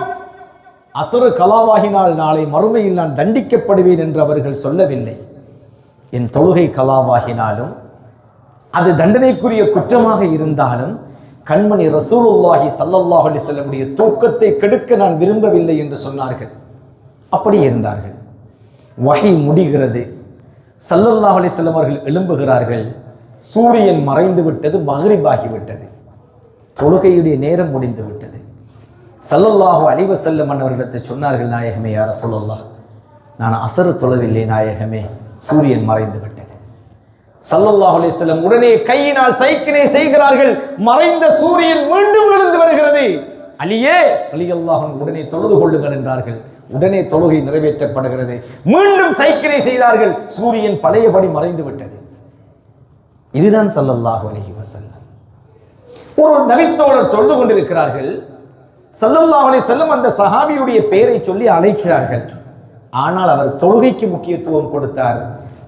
அஸர் கலாவாகினால் நாளை மறுமையில் நான் தண்டிக்கப்படுவேன் என்று அவர்கள் சொல்லவில்லை. என் தொழுகை கலாவாகினாலும் அது தண்டனைக்குரிய குற்றமாக இருந்தாலும் கண்மணி ரசூலுல்லாஹி ஸல்லல்லாஹு அலைஹி வஸல்லமுடைய தூக்கத்தை கெடுக்க நான் விரும்பவில்லை என்று சொன்னார்கள். அப்படி இருந்தார்கள். வஹி முடிகிறது, ஸல்லல்லாஹு அலைஹி வஸல்லம் அவர்கள் எழும்புகிறார்கள். சூரியன் மறைந்து விட்டது, மக்ரிப் ஆகிவிட்டது, தொழுகையுடைய நேரம் முடிந்து விட்டது. ஸல்லல்லாஹு அலைஹி வஸல்லம் அவர்களிடத்தில் சொன்னார்கள், நாயகமே யா ரசூலுல்லாஹ், நான் அஸர் தொழவில்லை நாயகமே, சூரியன் மறைந்து விட்டது. ஸல்லல்லாஹு அலைஹி வஸல்லம் உடனே கையினால் சைக்கினை செய்கிறார்கள். மறைந்த சூரியன் மீண்டும் எழுந்து வருகிறது. அலியே ரலியல்லாஹு அன்ஹு உடனே தொழுது கொள்ளுங்கள் என்றார்கள். உடனே தொழுகை நிறைவேற்றப்படுகிறது. மீண்டும் சைக்கினை செய்தார்கள். சூரியன் பழையபடி மறைந்து விட்டது. இதுதான் ஸல்லல்லாஹு அலைஹி வஸல்லம். ஒரு நபித்தோழர் தொழுது கொண்டிருக்கிறார்கள். ஸல்லல்லாஹு அலைஹி வஸல்லம் அந்த சஹாபியுடைய பெயரை சொல்லி அழைக்கிறார்கள். ஆனால் அவர் தொழுகைக்கு முக்கியத்துவம் கொடுத்தார்.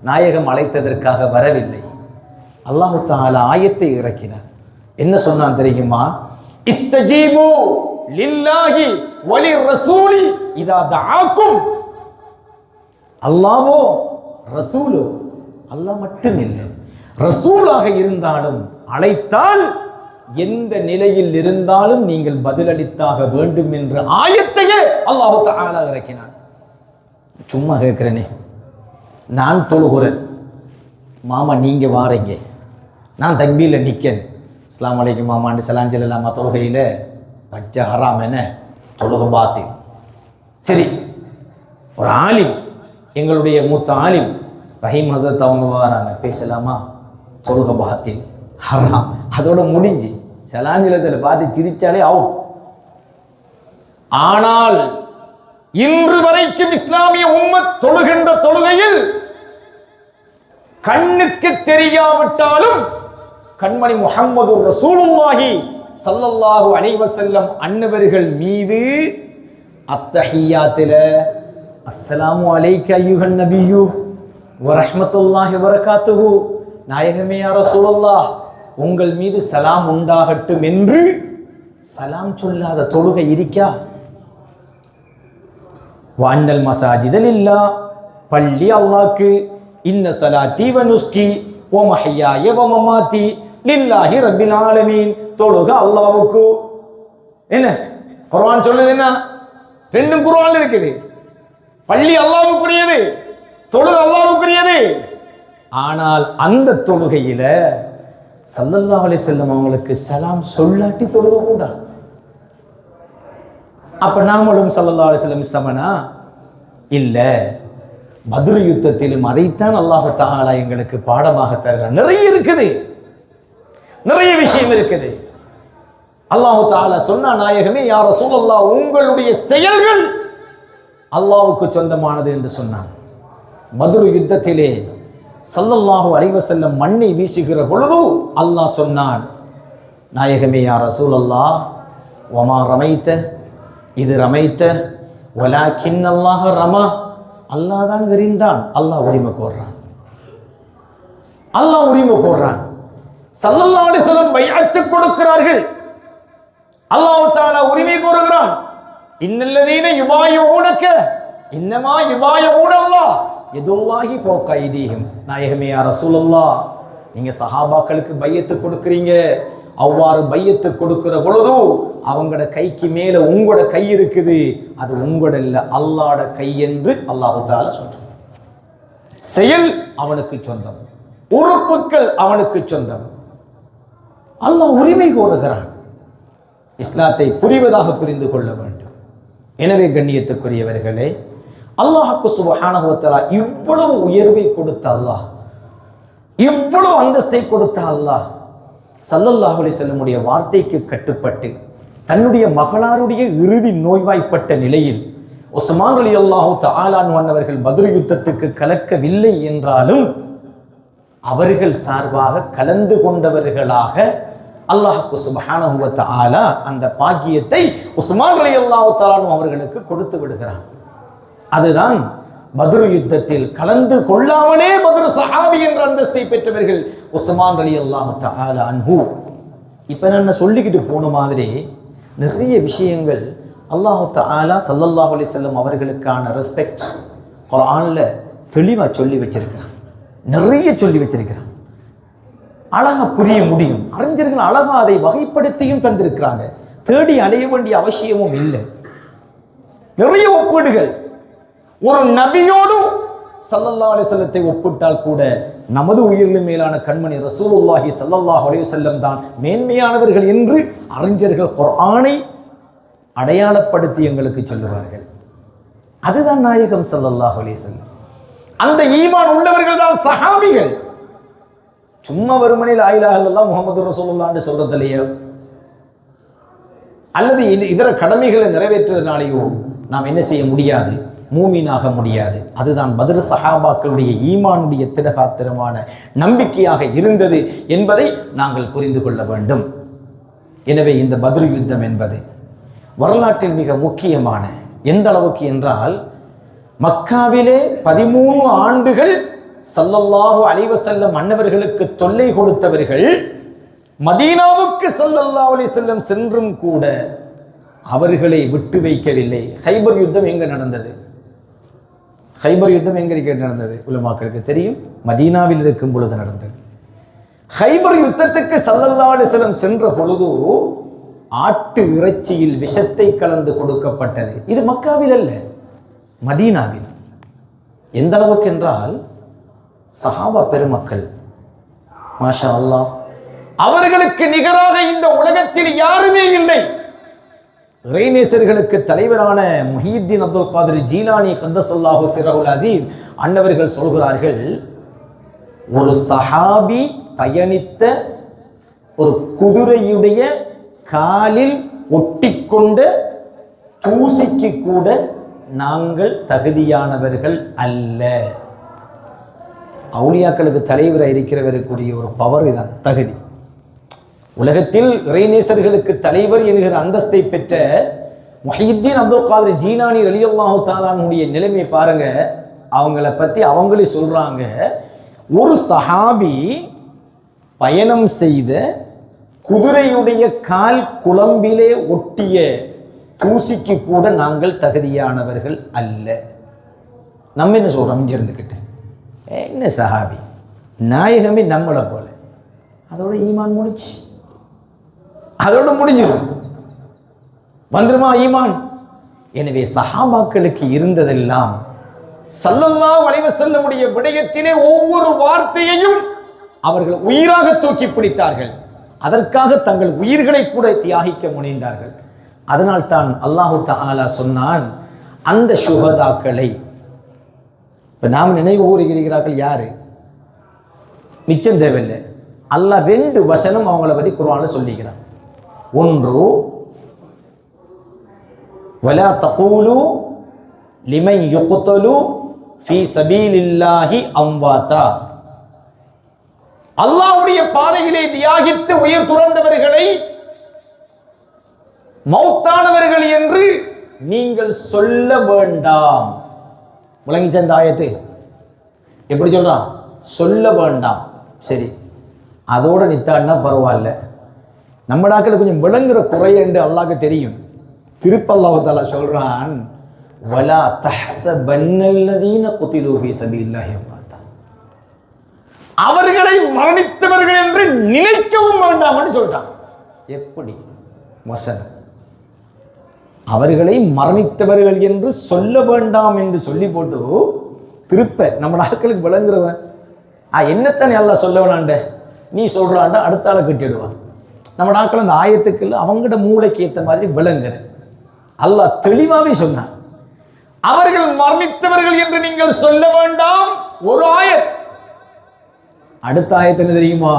நாயகம் அழைத்ததற்காக வரவில்லை. அல்லாஹ் தஆலா ஆயத்தை இறக்கினார். என்ன சொன்னான் தெரியுமா? இஸ்தஜீபு லில்லாஹி வலிர் ரசூலி இதா தஆக்கும். அல்லாஹ்வோ ரசூலோ, அல்லாஹ் மட்டும் இல்லை, ரசூலாக இருந்தாலும் அழைத்தால் எந்த நிலையில் இருந்தாலும் நீங்கள் பதிலளித்தாக வேண்டும் என்ற ஆயத்தையே அல்லாஹ் தஆலா இறக்கினான். சும்மா கேட்கிறேனே, நான் தொழுகிறேன், மாமா நீங்க வாரீங்க, நான் தக்பீர்ல நிற்கேன், அஸ்ஸலாமு அலைக்கும் மாமான்னு சலாம் சொல்லலாமா? தொழுகையில பச்ச ஹராம் என தொழுகை பாத்தில். சரி, ஒரு ஆலிம், எங்களுடைய மூத்த ஆலிம் ரஹீம் ஹசரத் அவங்க வராங்க, பேசலாமா? தொழுகை பாத்தில் ஹராம், அதோட முடிஞ்சு சலாஞ்சலத்தில் பார்த்து சிரிச்சாலே அவுட். ஆனால் இன்று வரைக்கும் இஸ்லாமிய உம்மத் தொழுகின்ற தொழுகையில் கண்ணுக்கு தெரியாவிட்டாலும் கண்மணி முஹம்மது ரசூலுல்லாஹி ஸல்லல்லாஹு அலைஹி வஸல்லம் அன்னவர்கள் மீது அத்தஹியாத்தில அஸ்ஸலாமு அலைக்க அய்யுஹன் நபியு வ ரஹ்மத்துல்லாஹி வ பரகாத்துஹு, நாயகமே யா ரசூலுல்லாஹ் உங்கள் மீது சலாம் உண்டாகட்டும் என்று சலாம் சொல்லாத தொழுகை இருக்கா? வஅன்னல் மஸாஜித லில்லாஹ், பள்ளி அல்லாஹ்க்கு, இன்ன ஸலாத்தி வ நுஸ்கி வ மஹ்யாய வ மமாத்தி லில்லாஹி ரப்பில் ஆலமீன், தொழுகை அல்லாஹ்வுக்கு. என்ன குர்ஆன் சொல்லுது? என்ன ரெண்டும் குர்ஆன்ல இருக்குது. பள்ளி அல்லாஹ்வுக்குரியது, தொழுகை அல்லாஹ்வுக்குரியது. ஆனால் அந்த தொழுகையில ஸல்லல்லாஹு அலைஹி வஸல்லம் அவங்களுக்கு சலாம் சொல்லாட்டி தொழுக கூட. அப்ப நாமளும் ஸல்லல்லாஹு அலைஹி வஸல்லம் சமனா இல்ல. பத்ர் யுத்தத்திலும் அதைத்தான் அல்லாஹ் தஆலா எங்களுக்கு பாடமாக தருகிறார். நிறைய இருக்குது, நிறைய விஷயம் இருக்குது. அல்லாஹ் தஆலா சொன்னா, நாயகமே யா ரசூலல்லாஹ் உங்களுடைய செயல்கள் அல்லாஹ்வுக்கு சொந்தமானது என்று சொன்னான். பத்ர் யுத்தத்திலே ஸல்லல்லாஹு அலைஹி வஸல்லம் மண்ணை வீசுகிற பொழுது அல்லாஹ் சொன்னான், நாயகமே யா ரசூலல்லாஹ் வமா ரமைத்த இது ரமைத்த வலாக்கின் அல்லாஹ் ரமா, அல்லாஹ் தான் எறிந்தான். அல்லாஹ் உரிமை கோர்றான், அல்லாஹ் உரிமை கோர்றான். ஸல்லல்லாஹு அலைஹி வஸல்லம் பைஅத் கொடுக்கிறார்கள், அல்லாஹ் தஆலா உரிமை கோருகிறான். இன்னல்லதீன யுபாயிஊனக இன்னமா யுபாயிஊன அல்லாஹ் யதுல்லாஹி ஃபௌக ஐதீஹிம், நாயகமே யா ரசூலல்லாஹ் நீங்க சஹாபாக்களுக்கு பையத்து கொடுக்கிறீங்க, அவ்வாறு பையத்து கொடுக்கிற பொழுது அவங்களோட கைக்கு மேல உங்களோட கை இருக்குது, அது உங்களோட இல்ல அல்லாஹ்வோட கை என்று அல்லாஹ் தஆலா சொல்றான். செயல் அவனுக்கு சொந்தம், உறுப்புகள் அவனுக்கு சொந்தம். அல்லாஹ் உரிமை கோருகிறான். இஸ்லாத்தை புரிவதாக புரிந்து கொள்ள வேண்டும். எனவே கண்ணியத்துக்குரியவர்களே, அல்லாஹ்வுக்கு சுப்ஹானஹு வ தஆலா இவ்வளவு உயர்வை கொடுத்த அல்லாஹ், இவ்வளவு அந்தஸ்தை கொடுத்த அல்லாஹ் ஸல்லல்லாஹு அலைஹி வஸல்லமுடைய வார்த்தைக்கு கட்டுப்பட்டு தன்னுடைய மகளாருடைய இறுதி நோய்வாய்ப்பட்ட நிலையில் உஸ்மான் ரலியல்லாஹு தஆலா அன்ஹு அவர்கள் பத்ர் யுத்தத்துக்கு கலக்கவில்லை என்றாலும் அவர்கள் சார்பாக கலந்து கொண்டவர்களாக அல்லாஹ்வுக்கு சுப்ஹானஹு வ தஆலா அந்த பாக்கியத்தை உஸ்மான் ரலியல்லாஹு தஆலா அன்ஹு அவர்களுக்கு கொடுத்து விடுகிறார். அதுதான் பத்ர் யுத்தத்தில் கலந்து கொள்ளாமலே பத்ர் சஹாபி என்ற அந்தஸ்தை பெற்றவர்கள் உஸ்மான் ரலியல்லாஹு தஆலா அன்ஹு. இப்ப நான் சொல்லிக்கிட்டு போன மாதிரி நிறைய விஷயங்கள் அல்லாஹ் தஆலா ஸல்லல்லாஹு அலைஹி வஸல்லம் அவர்களுக்கான ரெஸ்பெக்ட் குர்ஆன்ல தெளிவா சொல்லி வச்சிருக்கிறான், நிறைய சொல்லி வச்சிருக்கிறான். அழகா புரிய முடியும், அறிஞர்கள் அழகா அதை வகைப்படுத்தியும் தந்திருக்கிறாங்க. தேடி அலைய வேண்டிய அவசியமும் இல்லை. நிறைய ஒப்பீடுகள் ஒரு நபியோடு ஸல்லல்லாஹு அலைஹி வஸல்லத்தை ஒப்பிட்டால் கூட நமது உயிரிலும் மேலான கண்மணி ரசூலுல்லாஹி ஸல்லல்லாஹு அலைஹி வஸல்லம் தான் மேன்மையானவர்கள் என்று அறிஞர்கள் குர்ஆனை அடையாளப்படுத்தி எங்களுக்கு சொல்லுவார்கள். அதுதான் நாயகம் ஸல்லல்லாஹு அலைஹி வஸல்லம். அந்த ஈமான் உள்ளவர்கள் தான் சஹாபிகள். சும்மா வெறுமனே லா இலாஹ இல்லல்லாஹ் முஹம்மது ரசூலுல்லாஹ் என்று சொல்றதிலேயோ அல்லது இதர கடமைகளை நிறைவேற்றுவதனாலேயோ நாம் என்ன செய்ய முடியாது, மூமீனாக முடியாது. அதுதான் பத்ர் சஹாபாக்களுடைய ஈமானுடைய திடகாத்திரமான நம்பிக்கையாக இருந்தது என்பதை நாங்கள் புரிந்து கொள்ள வேண்டும். எனவே இந்த பத்ர் யுத்தம் என்பது வரலாற்றில் மிக முக்கியமான, எந்த அளவுக்கு என்றால் மக்காவிலே 13 ஆண்டுகள் ஸல்லல்லாஹு அலைஹி வஸல்லம் அன்னவர்களுக்கு தொல்லை கொடுத்தவர்கள் மதீனாவுக்கு ஸல்லல்லாஹு அலைஹி வஸல்லம் சென்றும் கூட அவர்களை விட்டு வைக்கவில்லை. ஹைபர் யுத்தம் எங்க நடந்தது? ஹைபர் யுத்தம் எங்க நடந்தது? உலமாக்களுக்கு தெரியும், மதீனாவில் இருக்கும் பொழுது நடந்தது. ஹைபர் யுத்தத்துக்கு ஸல்லல்லாஹு அலைஹி வஸல்லம் சென்ற பொழுது ஆட்டு இறைச்சியில் விஷத்தை கலந்து கொடுக்கப்பட்டது. இது மக்காவில் அல்ல, மதீனாவில். எந்த அளவுக்கு என்றால் சஹாபா பெருமக்கள் மாஷா அல்லாஹ், அவர்களுக்கு நிகராக இந்த உலகத்தில் யாருமே இல்லை. இறைநேசர்களுக்கு தலைவரான முஹியுத்தீன் அப்துல் காதிர் ஜீலானி கத்தஸல்லாஹு சிர்ரஹுல் அஸீஸ் அன்னவர்கள் சொல்கிறார்கள், ஒரு சஹாபி பயணித்த ஒரு குதிரையுடைய காலில் ஒட்டிக்கொண்ட தூசிக்கு கூட நாங்கள் தகுதியானவர்கள் அல்ல. அவுலியாக்களுக்கு தலைவராக இருக்கிறவருக்குரிய ஒரு பவர் இதான், தகுதி. உலகத்தில் இறைநேசர்களுக்கு தலைவர் என்கிற அந்தஸ்தை பெற்ற முஹியுத்தீன் அப்துல் காதிர் ஜீலானி ரலியல்லாஹு தஆலாவுடைய நிலைமை பாருங்க. அவங்கள பத்தி அவங்களே சொல்றாங்க, ஒரு சஹாபி பயணம் செய்த குதிரையுடைய கால் குளம்பிலே ஒட்டிய தூசிக்கு கூட நாங்கள் தகுதியானவர்கள் அல்ல. நம்ம என்ன சொல்றோம்? இங்க இருந்துக்கிட்டு என்ன சஹாபி, நாயகமே நம்மளை போல, அதோட ஈமான் முடிச்சு, அதோட முடிஞ்சிடும், வந்துருமா ஈமான்? எனவே சஹாபாக்களுக்கு இருந்ததெல்லாம் ஸல்லல்லாஹு அலைஹி வஸல்லமுடைய விடயத்திலே ஒவ்வொரு வார்த்தையையும் அவர்கள் உயிராக தூக்கி பிடித்தார்கள். அதற்காக தங்கள் உயிர்களை கூட தியாகிக்க முனைந்தார்கள். அதனால் தான் அல்லாஹு தஆலா சொன்னான், அந்த ஷுஹதாக்களை இப்ப நாம் நினைவு கூறுகிறார்கள் யாரு? மிச்சம் தேவையில்லை. அல்லாஹ் 2 வசனம் அவங்கள பற்றி குர்ஆன்ல சொல்லிக்கிறான். ஒன்று, வலா தகூலு லிமன் யுக்தலு ஃபீ சபீலில்லாஹி அம்வாதா, அல்லாஹ்வுடைய பாதையிலே தியாகித்து உயிர் துறந்தவர்களை மௌத்தானவர்கள் என்று நீங்கள் சொல்ல வேண்டாம். முழங்கிச்ச அந்த ஆயத்து எப்படி சொல்றான்? சொல்ல வேண்டாம். சரி, அதோட நித்தான்னா பரவாயில்ல. நம்ம நாட்கள் கொஞ்சம் விளங்குற குறை என்று அல்லாஹ்க்கு தெரியும். திருப்பல்லாஹு தஆலா சொல்றான், வலா தஹ்ஸபன்னல்லதீன குதிலூ ஃபீ ஸபீலில்லாஹி அம்வாதா, அவர்களை மரணித்தவர்கள் என்று நினைக்கவும் வேண்டாம்னு சொல்றான். எப்படி வசனம்? அவர்களை மரணித்தவர்கள் என்று சொல்ல வேண்டாம் என்று சொல்லி போட்டு திருப்ப நம்ம நாட்களுக்கு விளங்குறவன் என்னத்தான் எல்லாம் சொல்ல வேணாண்ட, நீ சொல்றாண்ட அடுத்த ஆளை கட்டிடுவான். நம்ம நாட்கள் அந்த ஆயத்துக்கு அவங்கட மூளைக்கு ஏற்ற மாதிரி விளங்குற அல்லாஹ் தெளிவாவே சொன்னான், அவர்கள் மரணித்தவர்கள் என்று நீங்கள் சொல்ல வேண்டாம். ஒரு ஆயத். அடுத்த ஆயத்து என்ன தெரியுமா?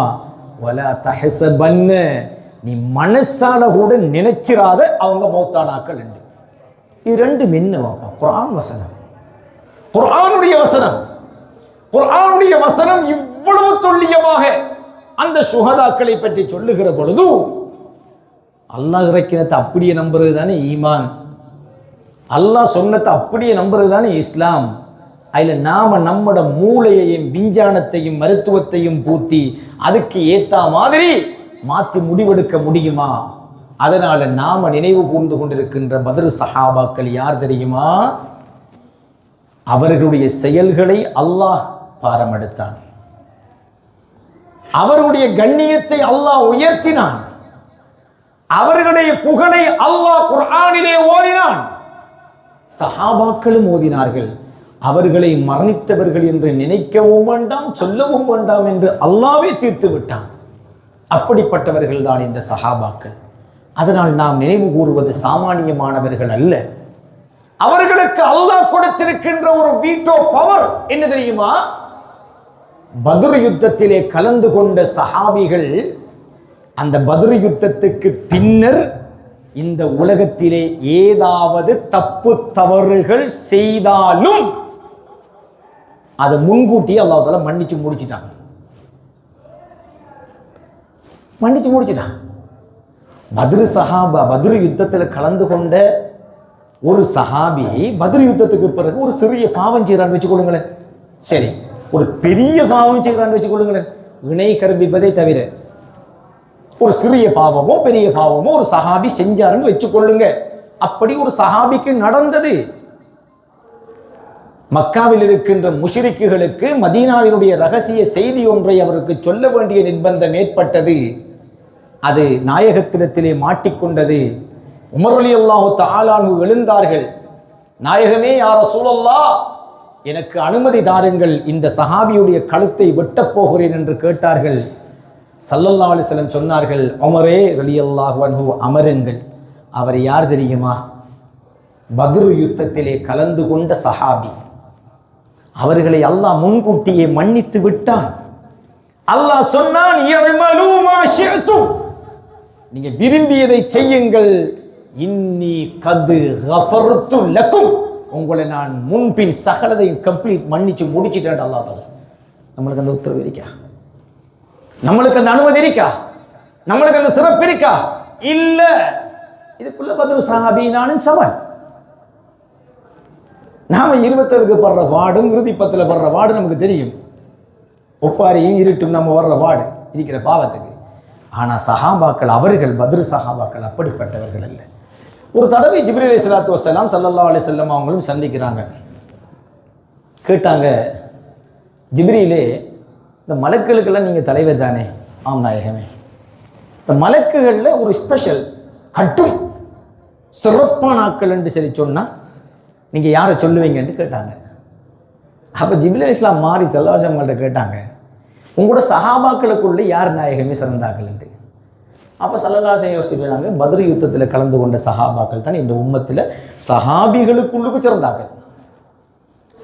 வலா தஹ்ஸபன்ன, நீ மனசால கூட நினைச்சிராத அவங்க மௌத்தானாக்கள் என்று. இது 2 என்ன குர்ஆன் வசனம், குர்ஆனுடைய வசனம். குர்ஆனுடைய வசனம் இவ்வளவு துல்லியமாக அந்த சுஹதாக்களை பற்றி சொல்லுகிற பொழுது அல்லாஹ் இறக்கினத்தை அப்படியே நம்புறது தானே ஈமான். அல்லாஹ் சொன்னதை அப்படியே நம்புறது தானே இஸ்லாம். அதில் நாம நம்மட மூளையையும் விஞ்ஞானத்தையும் மருத்துவத்தையும் பூத்தி அதுக்கு ஏத்த மாதிரி மாற்றி முடிவெடுக்க முடியுமா? அதனால நாம நினைவு கூர்ந்து கொண்டிருக்கின்ற பத்ர் சஹாபாக்கள் யார் தெரியுமா? அவர்களுடைய செயல்களை அல்லாஹ் பாரம் எடுத்தான், அவர்களுடைய கண்ணியத்தை அல்லாஹ் உயர்த்தினான், அவர்களுடைய புகழை அல்லாஹ் குர்ஆனிலே ஓதினான், சஹாபாக்களும் ஓதினார்கள். அவர்களை மரணித்தவர்கள் என்று நினைக்கவும் வேண்டாம், சொல்லவும் வேண்டாம் என்று அல்லாஹ்வே தீர்த்து விட்டான். அப்படிப்பட்டவர்கள் தான் இந்த சஹாபாக்கள். அதனால் நாம் நினைவு கூறுவது சாமானியமானவர்கள் அல்ல. அவர்களுக்கு அல்லாஹ் கொடுத்திருக்கின்ற ஒரு வீட்டோ பவர் என்ன தெரியுமா? பத்ர் யுத்தத்திலே கலந்து கொண்ட சஹாபிகள் அந்த பத்ர் யுத்தத்துக்கு பின்னர் இந்த உலகத்திலே ஏதாவது தப்பு தவறுகள் செய்தாலும் அதை முன்கூட்டியே அல்லாஹ் தஆலா மன்னிச்சு முடிச்சிட்டான். பத்ர் சஹாபா, பத்ர் யுத்தத்தில் கலந்து கொண்ட ஒரு சஹாபி பத்ர் யுத்தத்துக்கு பிறகு ஒரு சிறிய பாவம் செய்கிறான்னு வச்சுக்கொள்ளுங்களேன். சரி, ஒரு பெரிய பாவம் செய்கிறான்னு வச்சுக்கொள்ளுங்களேன். இணை கற்பிப்பதை தவிர ஒரு சிறிய பாவமோ பெரிய பாவமோ ஒரு சஹாபி செஞ்சாருன்னு வச்சுக்கொள்ளுங்க. அப்படி ஒரு சஹாபிக்கு நடந்தது. மக்காவில் இருக்கின்ற முஷ்ரிக்குகளுக்கு மதீனாவினுடைய ரகசிய செய்தி ஒன்றை அவருக்கு சொல்ல வேண்டிய நிர்பந்தம் ஏற்பட்டது. அது நாயகத்திடத்திலே மாட்டிக்கொண்டது. உமர் ரலியல்லாஹு தஆலா அன்ஹு எழுந்தார்கள். நாயகமே, யா ரசூலல்லாஹ், எனக்கு அனுமதி தாருங்கள், இந்த சஹாபியுடைய கழுத்தை வெட்டப் போகிறேன் என்று கேட்டார்கள். ஸல்லல்லாஹு அலைஹி வஸல்லம் சொன்னார்கள், உமரே ரலியல்லாஹு அன்ஹு அமருங்கள். அவர் யார் தெரியுமா? பத்ர் யுத்தத்திலே கலந்து கொண்ட சஹாபி. அவர்களை அல்லாஹ் முன்கூட்டியே மன்னித்து விட்டான். அல்லாஹ் சொன்னான், இஅமலூ மா ஷிஅ்தும், நீங்க விரும்பியதை செய்யுங்கள், இன்னி கத் கஃபர்து லக்கும், உங்களை நான் முன்பின் சகலதையும் கம்ப்ளீட் மன்னிச்சு முடிச்சிட்டேன். அல்லாஹ் தஆலா நம்மளுக்கு அந்த உத்தரவு இருக்கா? நம்மளுக்கு அந்த அனுமதி இருக்கா? நம்மளுக்கு அந்த சிறப்பு இருக்கா? இல்ல. இதுக்குள்ள பத்ரு சஹாபி நானும் சமன். நாம 27க்கு படுற வாடும் இறுதி 10ல் படுற வாடு நமக்கு தெரியும். ஒப்பாரியும் இருட்டும் நம்ம வர்ற வாடு இருக்கிற பாவத்துக்கு. ஆனா சஹாபாக்கள் அவர்கள் பத்ரு சஹாபாக்கள் அப்படிப்பட்டவர்கள் அல்ல. ஒரு தடவை ஜிப்ரீல் அலைஹிஸ்ஸலாத்து வஸ்ஸலாம் ஸல்லல்லாஹு அலைஹி வஸல்லம் அவங்களும் சந்திக்கிறாங்க. கேட்டாங்க, ஜிப்ரீலே, இந்த மலக்குகளுக்கெல்லாம் நீங்க தலைவர் தானே? ஆம் நாயகமே. இந்த மலக்குகள்ல ஒரு ஸ்பெஷல் கட்டும் சிறப்பான ஆட்கள் என்று சொல்லி சொன்னா நீங்க யாரை சொல்லுவீங்கன்னு கேட்டாங்க. அப்ப ஜிப்ரீல் அலைஹிஸ்ஸலாம் மாறி ஸல்லல்லாஹு அலைஹி வஸல்லம் கேட்டாங்க, உங்களோட சஹாபாக்களுக்குள்ள யார் நாயகமே சிறந்தாக்கள் என்று. அப்போ ஸல்லல்லாஹு அலைஹி வஸல்லம் யோசிச்சுட்டாங்க, பத்ர் யுத்தத்தில் கலந்து கொண்ட சஹாபாக்கள் தான் இந்த உம்மத்தில் சஹாபிகளுக்குள்ளுக்கு சிறந்தாக்கள்.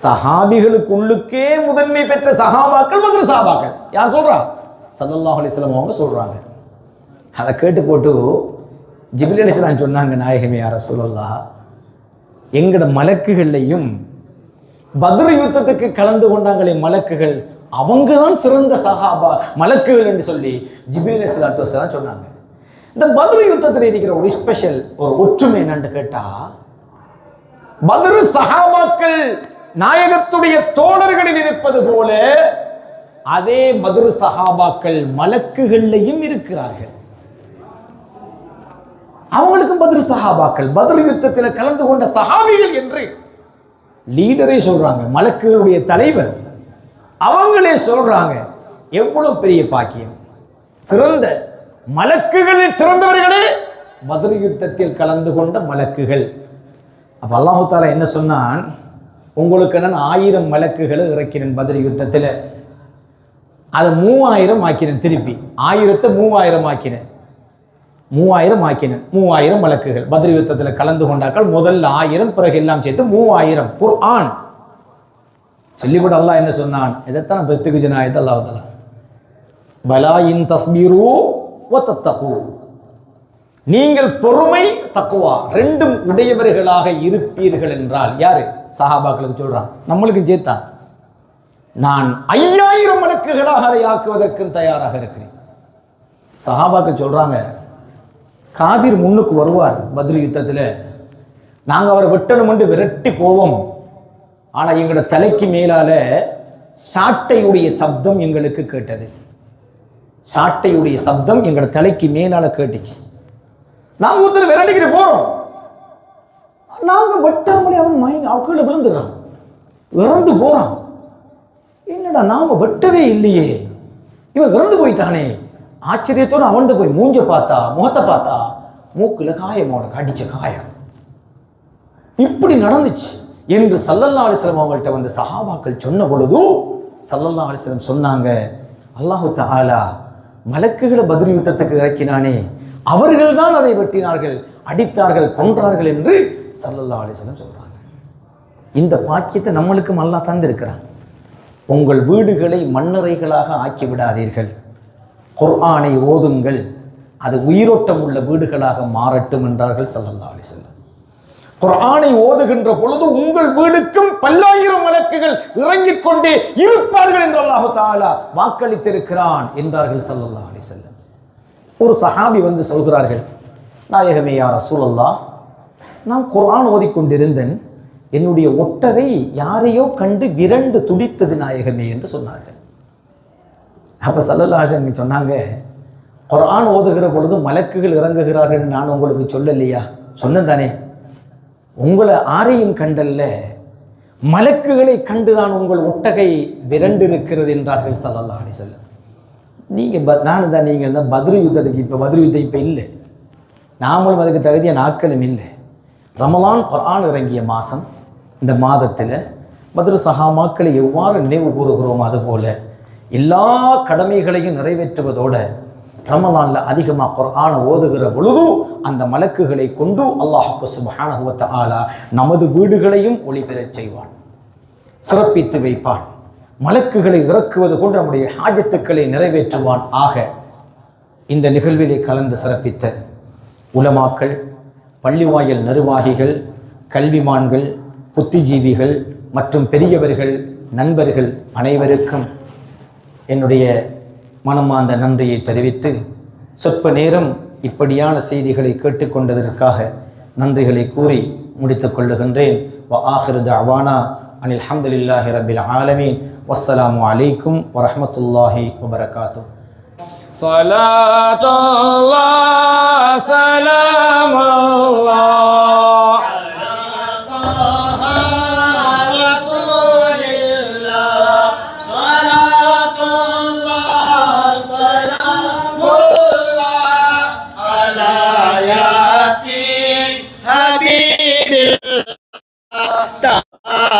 சஹாபிகளுக்குள்ளுக்கே முதன்மை பெற்ற சஹாபாக்கள் பத்ர் சஹாபாக்கள். யார் சொல்றா? ஸல்லல்லாஹு அலைஹி வஸல்லம் அவங்க சொல்றாங்க. அதை கேட்டு போட்டு ஜிப்ரீல் அலைஹிஸ்ஸலாம் சொன்னாங்க, நாயகமே யா ரசூலல்லாஹ், எங்கட மலக்குகள்லையும் பத்ர் யுத்தத்துக்கு கலந்து கொண்டாங்களே மலக்குகள், அவங்க தான் சிறந்த சஹாபா மலக்குகள் என்று சொல்லி ஜிப்ரீல் அலைஹிஸ்ஸலாத்து வஸ்ஸலாம் சொன்னாங்க. இந்த பத்ர் யுத்தத்தில் இருக்கிற ஒரு ஸ்பெஷல் ஒரு ஒற்றுமை என்னன்னு கேட்டா, பத்ர் சஹாபாக்கள் நாயகத்துடைய தோழர்களில் இருப்பது போல அதே பத்ர் சஹாபாக்கள் மலக்குகள்லையும் இருக்கிறார்கள். அவங்களுக்கும் பத்ர் சஹாபாக்கள் பத்ர் யுத்தத்தில் கலந்து கொண்ட சஹாபிகள் என்று லீடரே சொல்றாங்க, மலக்குகளுடைய தலைவர் அவங்களே சொல்றாங்க. எவ்வளவு பெரிய பாக்கியம்! சிறந்த மலக்குகளில் சிறந்தவர்களே பத்ர் யுத்தத்தில் கலந்து கொண்ட மலக்குகள். அப்ப அல்லாஹ் தஆலா என்ன சொன்னான், உங்களுக்கு நான் 1000 மலக்குகளை இறக்கினேன் பத்ர் யுத்தத்தில், அதை 3000 ஆக்கினேன். திருப்பி 1000த்தை 3000 ஆக்கினேன். 3000 ஆக்கினேன். 3000 மலக்குகள் பத்ர் யுத்தத்தில் கலந்து கொண்டாக்கள். முதல்ல 1000, பிறகு எல்லாம் சேர்த்து 3000. குர்ஆன் சொல்லிவிட அல்லாஹ் என்ன சொன்னான், இதைத்தான் பெஸ்ட்டுக்கு ஜனாயத் அல்லாஹ் தஆலா பலா இன் தஸ்பீரு வ தத்தகு, நீங்கள் பொறுமை தக்வா ரெண்டும் உடையவர்களாக இருப்பீர்கள் என்றால், யாரு? சஹாபாக்களுக்கு சொல்றான், நம்மளுக்கும் சேர்த்தான். நான் 5000 மலக்குகளாக அதை ஆக்குவதற்கும் தயாராக இருக்கிறேன். சஹாபாக்கள் சொல்றாங்க, காதிர் முன்னுக்கு வருவார் பத்ர் யுத்தத்தில், நாங்கள் அவரை வெட்டணும் என்று விரட்டி போவோம். ஆனா எங்களோட தலைக்கு மேலால சாட்டையுடைய சப்தம் எங்களுக்கு கேட்டது. சாட்டையுடைய சப்தம் எங்களோட தலைக்கு மேலால கேட்டுச்சு. நாங்க ஒருத்தர் விரட்டிக்கிட்டு போறோம், நாங்க வெட்டாமலே அவன் கீழே விழுந்துடுறான், இறந்து போறான். என்னடா நாம வெட்டவே இல்லையே, இவன் இறந்து போயிட்டானே. ஆச்சரியத்தோடு அவன்கிட்ட போய் மூஞ்ச பார்த்தா, முகத்தை பார்த்தா, மூக்குல காயம், அவனுக்கு அடிச்ச காயம். இப்படி நடந்துச்சு என்று ஸல்லல்லாஹு அலைஹி வஸல்லம் அவங்கள்ட்ட வந்து சஹாபாக்கள் சொன்ன பொழுது ஸல்லல்லாஹு அலைஹி வஸல்லம் சொன்னாங்க, அல்லாஹு தஆலா மலக்குகளை பத்ர் யுத்தத்துக்கு இறக்கினானே, அவர்கள் தான் அதை வெட்டினார்கள், அடித்தார்கள், கொன்றார்கள் என்று ஸல்லல்லாஹு அலைஹி வஸல்லம் சொல்றாங்க. இந்த பாக்கியத்தை நம்மளுக்கும் அல்லாஹ் தந்திருக்கிறான். உங்கள் வீடுகளை மண்ணறைகளாக ஆக்கி விடாதீர்கள், குர்ஆனை ஓதுங்கள், அது உயிரோட்டம் உள்ள வீடுகளாக மாறட்டும் என்றார்கள் ஸல்லல்லாஹு அலைஹி வஸல்லம். குர்ஆனை ஓதுகின்ற பொழுது உங்கள் வீடுக்கும் பல்லாயிரம் மலக்குகள் இறங்கிக் கொண்டே இருப்பார்கள் என்று அல்லாஹ் தஆலா வாக்களித்திருக்கிறான் என்றார்கள் ஸல்லல்லாஹு அலைஹி வஸல்லம். ஒரு சஹாபி வந்து சொல்கிறார்கள், நாயகமே யா ரசூலல்லாஹ், நான் குர்ஆன் ஓதிக்கொண்டிருந்தேன், என்னுடைய ஒட்டகை யாரையோ கண்டு விரண்டு துடித்தது நாயகமே என்று சொன்னார்கள். அப்ப ஸல்லல்லாஹு அலைஹி வஸல்லம் சொன்னாங்க, குர்ஆன் ஓதுகிற பொழுது மலக்குகள் இறங்குகிறார்கள் நான் உங்களுக்கு சொல்லலையா? சொன்னதானே, உங்களை ஆரையும் கண்டல்ல, மலக்குகளை கண்டுதான் உங்கள் ஒட்டகை விரண்டு இருக்கிறது என்றார்கள் ஸல்லல்லாஹு அலைஹி வஸல்லம். நானும் தான் நீங்கள் தான் பத்ர் யுத்தத்துக்கு, இப்போ பத்ர் யுத்தம் இப்போ இல்லை, நாமளும் அதுக்கு தகுதிய நாட்களும் இல்லை. ரமலான் குர்ஆன் இறங்கிய மாதம், இந்த மாதத்தில் பத்ர் சஹாபாக்களை எவ்வாறு நினைவு கூறுகிறோம், அதுபோல எல்லா கடமைகளையும் நிறைவேற்றுவதோடு ரமலானில் அதிகமாக குர்ஆனை ஓதுகிற பொழுது அந்த மலக்குகளை கொண்டு அல்லாஹ் சுப்ஹானஹு வ தஆலா நமது வீடுகளையும் ஒளிபெறச் செய்வான், சிறப்பித்து வைப்பான். மலக்குகளை இறக்குவது கொண்டு நம்முடைய ஹாஜத்துக்களை நிறைவேற்றுவான். ஆக இந்த நிகழ்விலே கலந்து சிறப்பித்த உலமாக்கள், பள்ளிவாயல் நிர்வாகிகள், கல்விமான்கள், புத்திஜீவிகள் மற்றும் பெரியவர்கள், நண்பர்கள் அனைவருக்கும் என்னுடைய மனமார்ந்த நன்றியை தெரிவித்து சொற்ப நேரம் இப்படியான செய்திகளை கேட்டுக்கொண்டதற்காக நன்றிகளை கூறி முடித்துக் கொள்ளுகின்றேன். வ ஆஹிரு தஅவானா அனில் ஹம்துலில்லாஹி ரப்பில் ஆலமீன். வஸ்ஸலாமு அலைக்கும் வரஹ்மத்துல்லாஹி வபரகாத்துஹு. ஸலாத்துல்லாஹ் ஸலாமுல்லாஹ்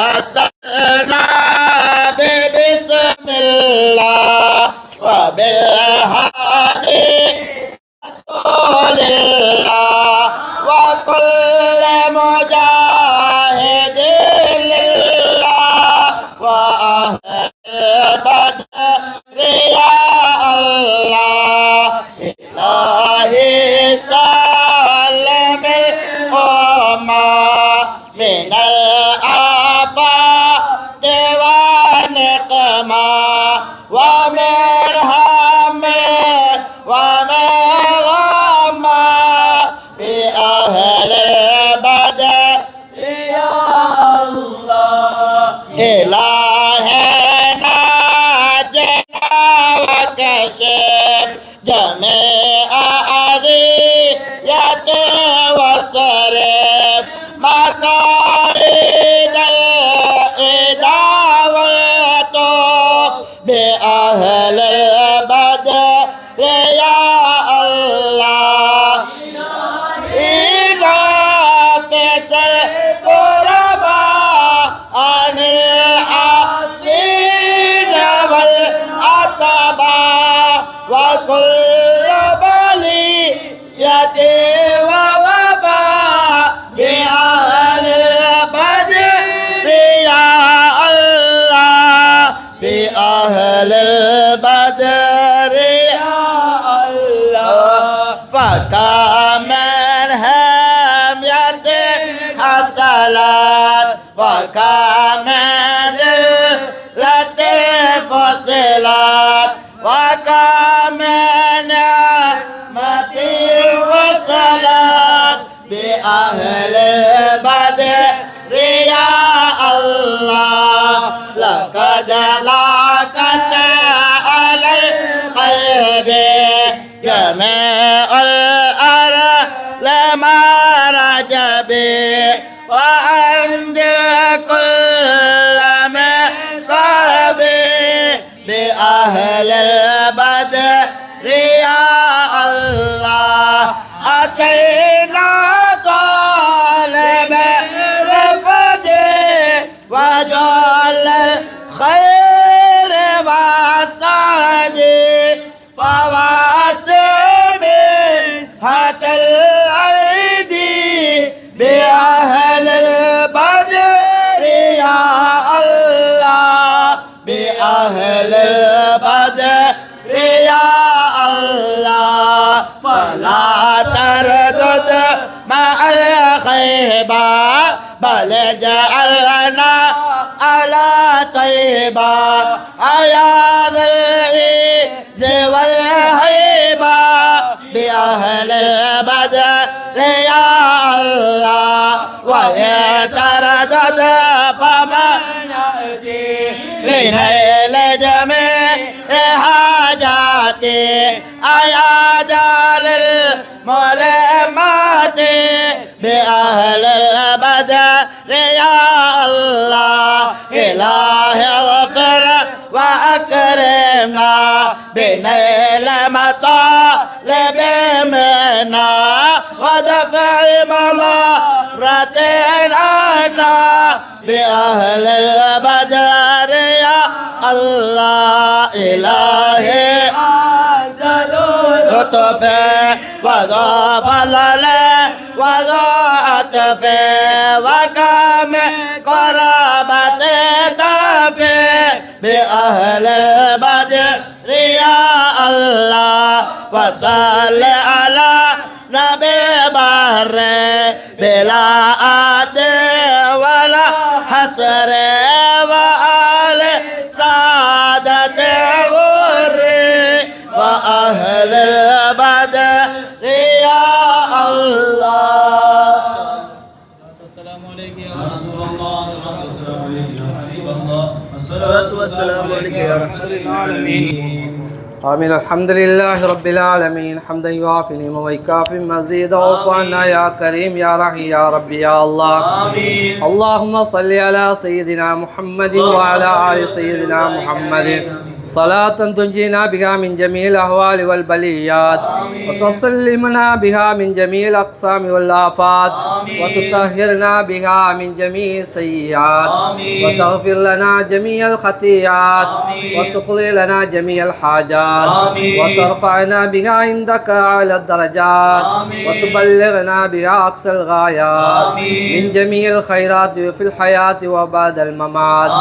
تأثرنا بسم الله وبالهادي رسول الله وكل مجاهد لله وأهل بدر يا الله إلهي سلم الأمة من الآفات والنقمة ومن هم ومن غم بأهل البدر يا الله إلهنا جنا وكشف جميع أذية وصرف مكائد الإداوة بأهل البدر يا الله إذا فسر قربا عن الحسين والعتبى وكل بلية ووباء بأهل البدر يا الله بأهل البدر يا الله فكم من همية حصلت وكم من ذلة فصلت وكم من نعمة وصلت بأهل البدر يا الله لقد لاقت على القلب جميع الأرض لما رجبي وعند كل من صابي بأهل البدر يا الله أتينا طالب رفدي وجعل الخير وسعدي فواسمي حتى الأيدي بأهل البدر يا الله بأهل البدر يا الله فلا تردد مع الخيبة بل اجعلنا على طيبة أيا ذا العز والهيبة بأهل البدر يا الله ويتردد فمن يأتي لنيل جميع حاجاتي أيا جال الملمات بأهل البدر يا الله إلهي اغفر وأكرمنا بنيل مطالب منا ودفع مضرة عنا بأهل البدر يا الله إلهي لطف وذو فضل وذو عطف وكم قرابة تفي بأهل البدر يا الله وصل على نبي بحر بلا عد ولا حسر وآل سعادة غر وأهل بدر يا الله. السلام عليك يا رسول الله، الصلاة والسلام عليك يا حبيب الله، الصلاة والسلام عليك يا رحمة العالمين. آمين. الحمد لله رب العالمين حمدا يوافي نعمه ويكافي مزيدا واعف عنا يا كريم يا رحيم يا ربي يا الله. آمين. اللهم صل على سيدنا محمد وعلى آل سيدنا محمد صلاة تنجينا بها من جميع الأهوال والبليات وتسلمنا بها من جميع الأقسام والآفات وتطهرنا بها من جميع السيئات وتغفر لنا جميع الخطيئات وتقضي لنا جميع الحاجات وترفعنا بها عندك أعلى الدرجات وتبلغنا بها أقصى الغايات من جميع الخيرات في الحياة وبعد الممات.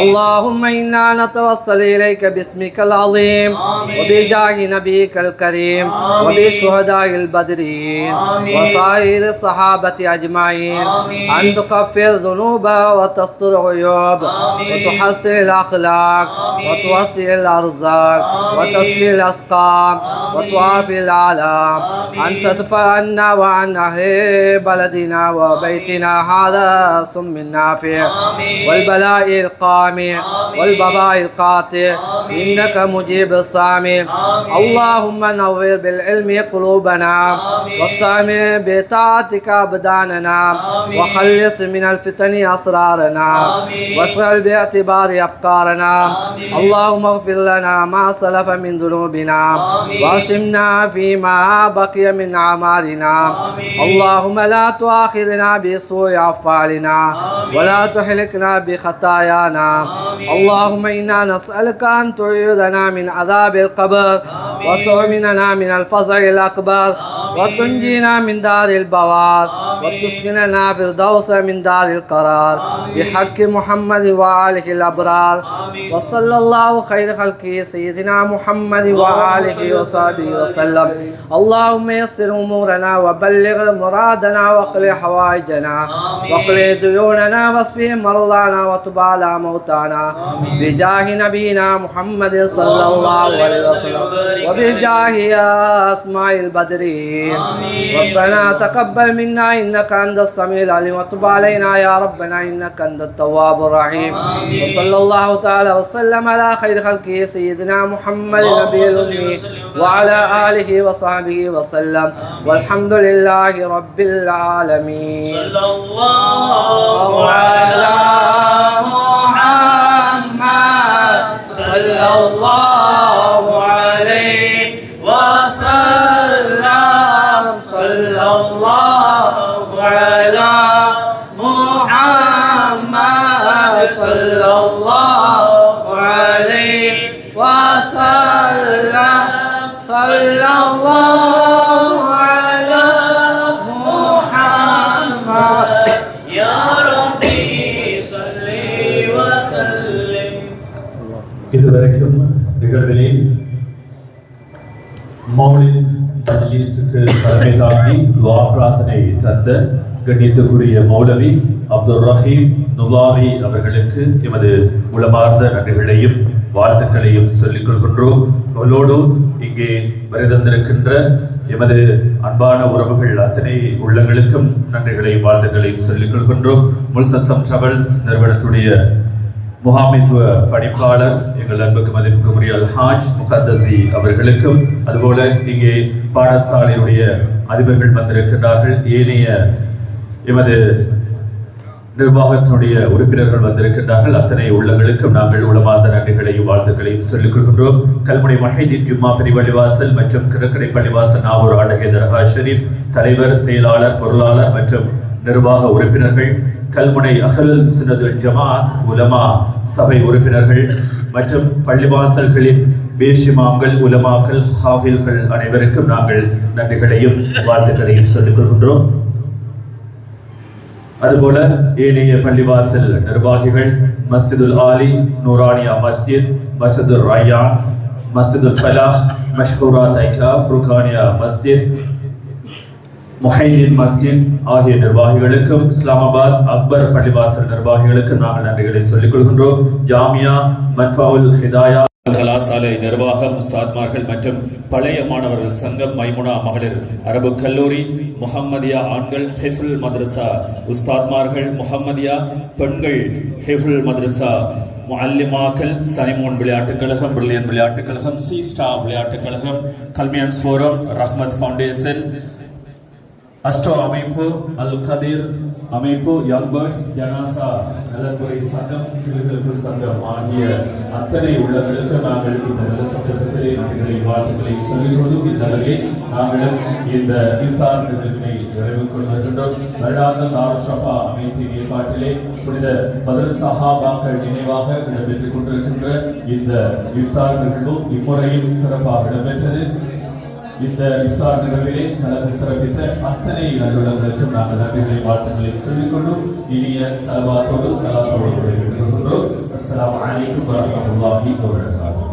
اللهم إنا نتوسل إليك باسمك العظيم وبجاه نبيك الكريم وبشهداء البدرين وسائر الصحابة أجمعين أن تكفر ذنوب وتستر عيوب وتحسن الأخلاق وتوسع الأرزاق وتشفي الأسقام وتعافي الآلام، أن تدفع عنا وعن أهل بلدنا وبيتنا هذا السم النافع والبلاء القامع والبلاء القاطع إنك مجيب السامع. اللهم نور بالعلم قلوبنا واستعمل بطاعتك أبداننا وخلص من الفتن أسرارنا واشغل باعتبار أفكارنا. اللهم اغفر لنا ما سلف من ذنوبنا واسمنا فيما بقي من أعمالنا. اللهم لا تؤاخذنا بسوء أفعالنا ولا تهلكنا بخطايانا. اللهم إنا نسألك أن تعيذنا من عذاب القبر وتؤمننا من الفزع الأكبر وتنجينا من دار البوار وتسكننا فردوس من دار القرار بحق محمد وآله الأبرار. وصلى الله خير خلقه سيدنا محمد وآله وصحبه وسلم. اللهم يسر أمورنا وبلغ مرادنا واقض حوائجنا واقض ديوننا واصفه مرضانا وتب على موتانا بجاه نبينا محمد صلى الله عليه وسلم وبجاه أسماء البدرين. ربنا تقبل منا إنك أنت السميع العليم وتب علينا يا ربنا إنك أنت التواب الرحيم. وصلى الله تعالى وسلم على خير خلقه سيدنا محمد النبي الأمي وعلى آله وصحبه وسلم والحمد لله رب العالمين. صلى الله على محمد صلى الله عليه وسلم. صلى الله على محمد صلى الله عليه وسلم. صلى الله على محمد يا ربي صل وسلم. இதுவரைக்கும் நிகழ்விலே மௌலித் மஜ்லிஸுக்கு தலைமை தாங்கி துஆ பிரார்த்தனை தந்த கண்ணியத்துக்குரிய மௌலவி அப்துல் ரஹீம் நுவாரி அவர்களுக்கு எமது உளமார்ந்த நன்றிகளையும் வாழ்த்துக்களையும் சொல்லிக் கொள்கின்றோம். அவளோடு இங்கே வருகின்ற எமது அன்பான உறவுகள் அத்தனை உள்ளங்களுக்கும் நன்றிகளையும் வாழ்த்துக்களையும் சொல்லிக் கொள்கின்றோம். முல்தசம் டிராவல்ஸ் நிறுவனத்துடைய முகாமைத்துவ பணிப்பாளர் எங்கள் அன்புக்கு மதிப்புக்குரிய அல்ஹாஜ் முகத்தசி அவர்களுக்கும், அதுபோல இங்கே பாடசாலையுடைய அதிபர்கள் வந்திருக்கின்றார்கள், ஏனைய எமது நிர்வாகத்தினுடைய உறுப்பினர்கள் வந்திருக்கின்றார்கள். அத்தனை உள்ளங்களுக்கும் நாங்கள் உளமார்ந்த நன்றிகளையும் வாழ்த்துக்களையும் சொல்லிக் கொள்கின்றோம். கல்முனை மஹிதீன் ஜும்மா பள்ளிவாசல் மற்றும் கிழக்கடை பள்ளிவாசல் நாகூர் ஆண்டகை தர்கா ஷரீப் தலைவர், செயலாளர், பொருளாளர் மற்றும் நிர்வாக உறுப்பினர்கள், கல்முனை அஹ்ல் சுன்னத்துல் ஜமாத் உலமா சபை உறுப்பினர்கள் மற்றும் பள்ளிவாசல்களின் பேஷிமாம்கள், உலமாக்கள், ஹாஃபில்கள் அனைவருக்கும் நாங்கள் நன்றிகளையும் வாழ்த்துக்களையும் சொல்லிக் கொள்கின்றோம். அதுபோல ஏனைய பள்ளிவாசல் நிர்வாகிகள், மஸ்ஜிதுல் ஆலி, நூரானியா மஸ்ஜித், மஸ்ஜிதுல் ரய்யான், மஸ்ஜிதுல் ஃபலாஹ், மஷ்ஹூரா தைகா, ஃபுர்கானியா மஸ்ஜித், முஹைதீன் மஸ்ஜித் ஆகிய நிர்வாகிகளுக்கும், இஸ்லாமாபாத் அக்பர் பள்ளிவாசல் நிர்வாகிகளுக்கும் நாங்கள் நன்றிகளை சொல்லிக் கொள்கின்றோம். ஜாமியா மன்ஃபவுல் ஹிதாயா கலாசாலை நிர்வாகம், உஸ்தாத்மார்கள் மற்றும் பழைய மாணவர்கள் சங்கம், மைமுனா மகளிர் அரபு கல்லூரி, முஹம்மதியா ஆண்கள் ஹிஃபுல் மദ്രസா உஸ்தாத்மார்கள், முஹம்மதியா பெண்கள் ஹிஃபுல் மദ്രസா முஅல்லிமாக்கள், சனிமோன் விளையாட்டுக் கழகம், பிரில்லியன் விளையாட்டுக் கழகம், சி ஸ்டார் விளையாட்டுக் கழகம், கல்மியான்ஸ் ஃபோரம், ரஹ்மத் ஃபவுண்டேஷன், அஸ்டோ அமைப்பு, அல் கதீர் அமைப்பு, யங் பேர்ட்ஸ், ஜனாசா நலன்புரை சங்கம், கிளுகிழப்பு சங்கம் ஆகிய அத்தனை உள்ளங்களுக்கு நாங்கள் இந்த நல்ல சந்தர்ப்பத்திலே நன்றிகளை வாழ்த்துக்களை சொல்லிக் கொண்டு இந்நிலையிலே நாங்களும் இந்த இஃப்தார் நிகழ்வினை நிறைவு கொண்டு வருகின்றோம். வருடாந்தம் தாருஷஃபா அமைப்பின் ஏற்பாட்டிலே புனித பத்ர் சஹாபாக்கள் நினைவாக இடம்பெற்றுக் கொண்டிருக்கின்ற இந்த இஃப்தார் நிகழ்வு இம்முறையும் சிறப்பாக இடம்பெற்றது. இந்த இஃப்தார் நிகழ்விலே கலந்து சிறப்பித்த அத்தனை நல்லுள்ளங்களுக்கும் நாங்கள் நன்றிகளை வாழ்த்துக்களையும் சொல்லிக்கொண்டு இனிய சலவாத்தோடு சலாத்தோடு விடைபெறுகின்றோம். அஸ்ஸலாமு அலைக்கும் வரஹ்மத்துல்லாஹி வபரகாத்துஹு.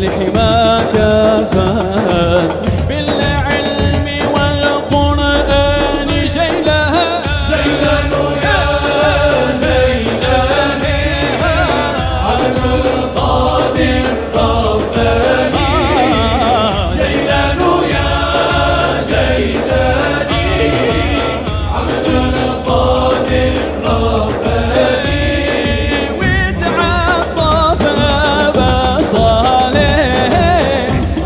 لحماك فاز بالعلم والقرآن جيلان جيلان يا جيلاني عبد القادر رباني جيلان يا جيلاني عبد القادر رباني وتعطف أبا صالح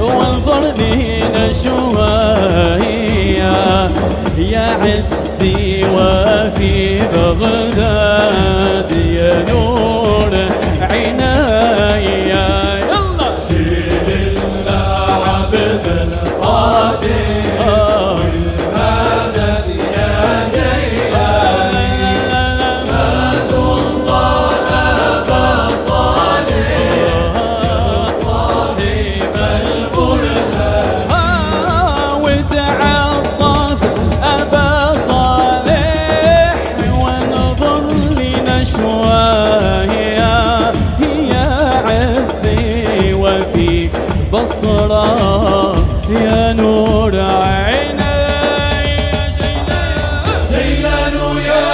وانظر لنا شوية يا عزي وفي بغداد يا نور عنايا يلا شيل العبد القادر والمدد يا جيلان فاز الله أبا صالح صاحب البرهان وتعطف أبا صالح وانظر لنا شوية يا عزي وفي بصرة يا نور عيني يا جيلان يا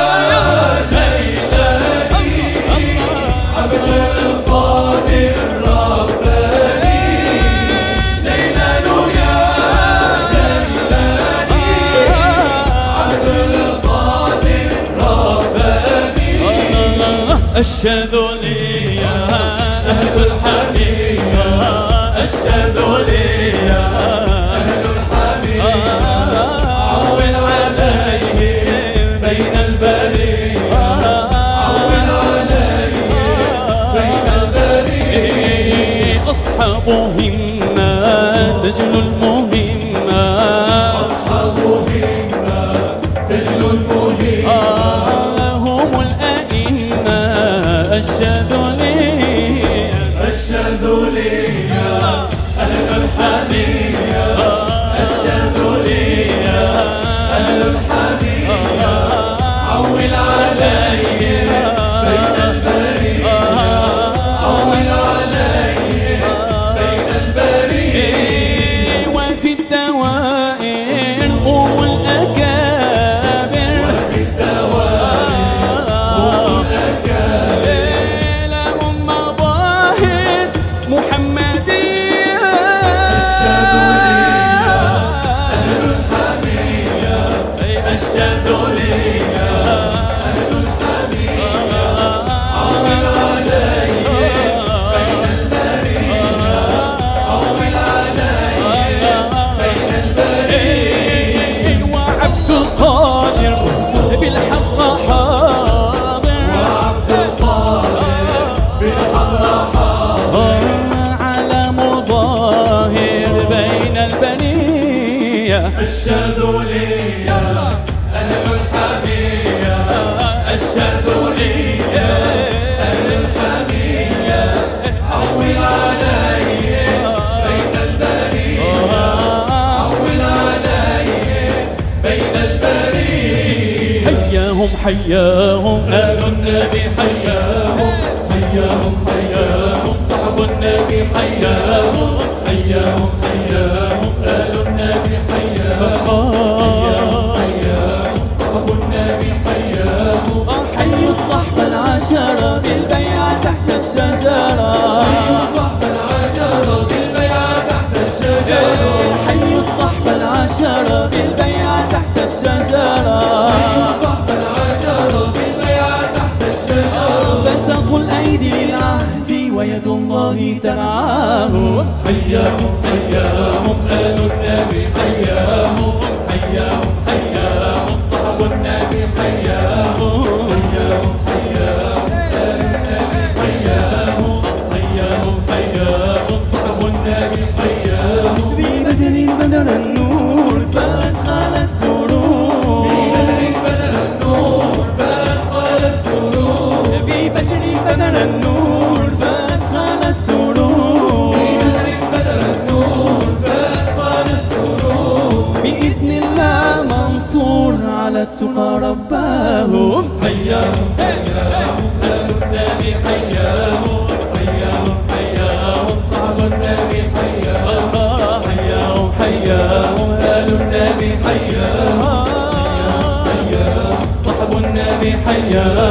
جيلاني عبد القادر رباني جيلان يا جيلاني عبد القادر رباني أشهد لي يا أهل الحمية أشهد لي يا أهل الحمية عون عليهم بين البرية عون عليهم بين البرية أصحابهم تجلو المهمة أصحابهم تجلو المهمة هم الأئمة أشهد لي يا أهل الحمية أشهد لي يا أهل الحمية عول عليهم بين البرية عول عليهم بين البرية وفي الدوائر هم الأكابر وفي الدوائر هم الأكابر لهم مظاهر محمدية أشهد لي يا أهل الحمية أشهد لي يا أهل الحمية عول عليهم بين البرية عول عليهم بين البرية وعبد القادر بالحضرة حاضر وعبد القادر بالحضرة حاضر على مظاهر بين البنية أشهد لي يا أهل الحمية أشهد لي يا أهل الحمية عول عليهم بين البرية عول عليهم بين البرية حياهم آل النبي حياهم حياهم حياهم صحب النبي حياهم حياهم حياهم آل النبي حياهم حياهم صحب النبي حياهم حي الصحب العشرة بالبيعة تحت الشجرة حي الصحب العشرة بالبيعة تحت الشجرة حي الصحب العشرة بالبيعة تحت الشجرة حي الصحب العشرة بالبيعة تحت الشجرة بسطوا الأيدي للعهد ويد الله ترعاهم حياهم حياهم آل النبي حياهم حياهم حياهم صحب النبي حياهم حياهم حياهم آل النبي حياهم حياهم حياهم صحب النبي حياهم ببدر بدر النور فأدخل السرور ببدر بدر النور فأدخل السرور ببدر بدر النور فأدخل السرور ببدر بدر النور فأدخل السرور يا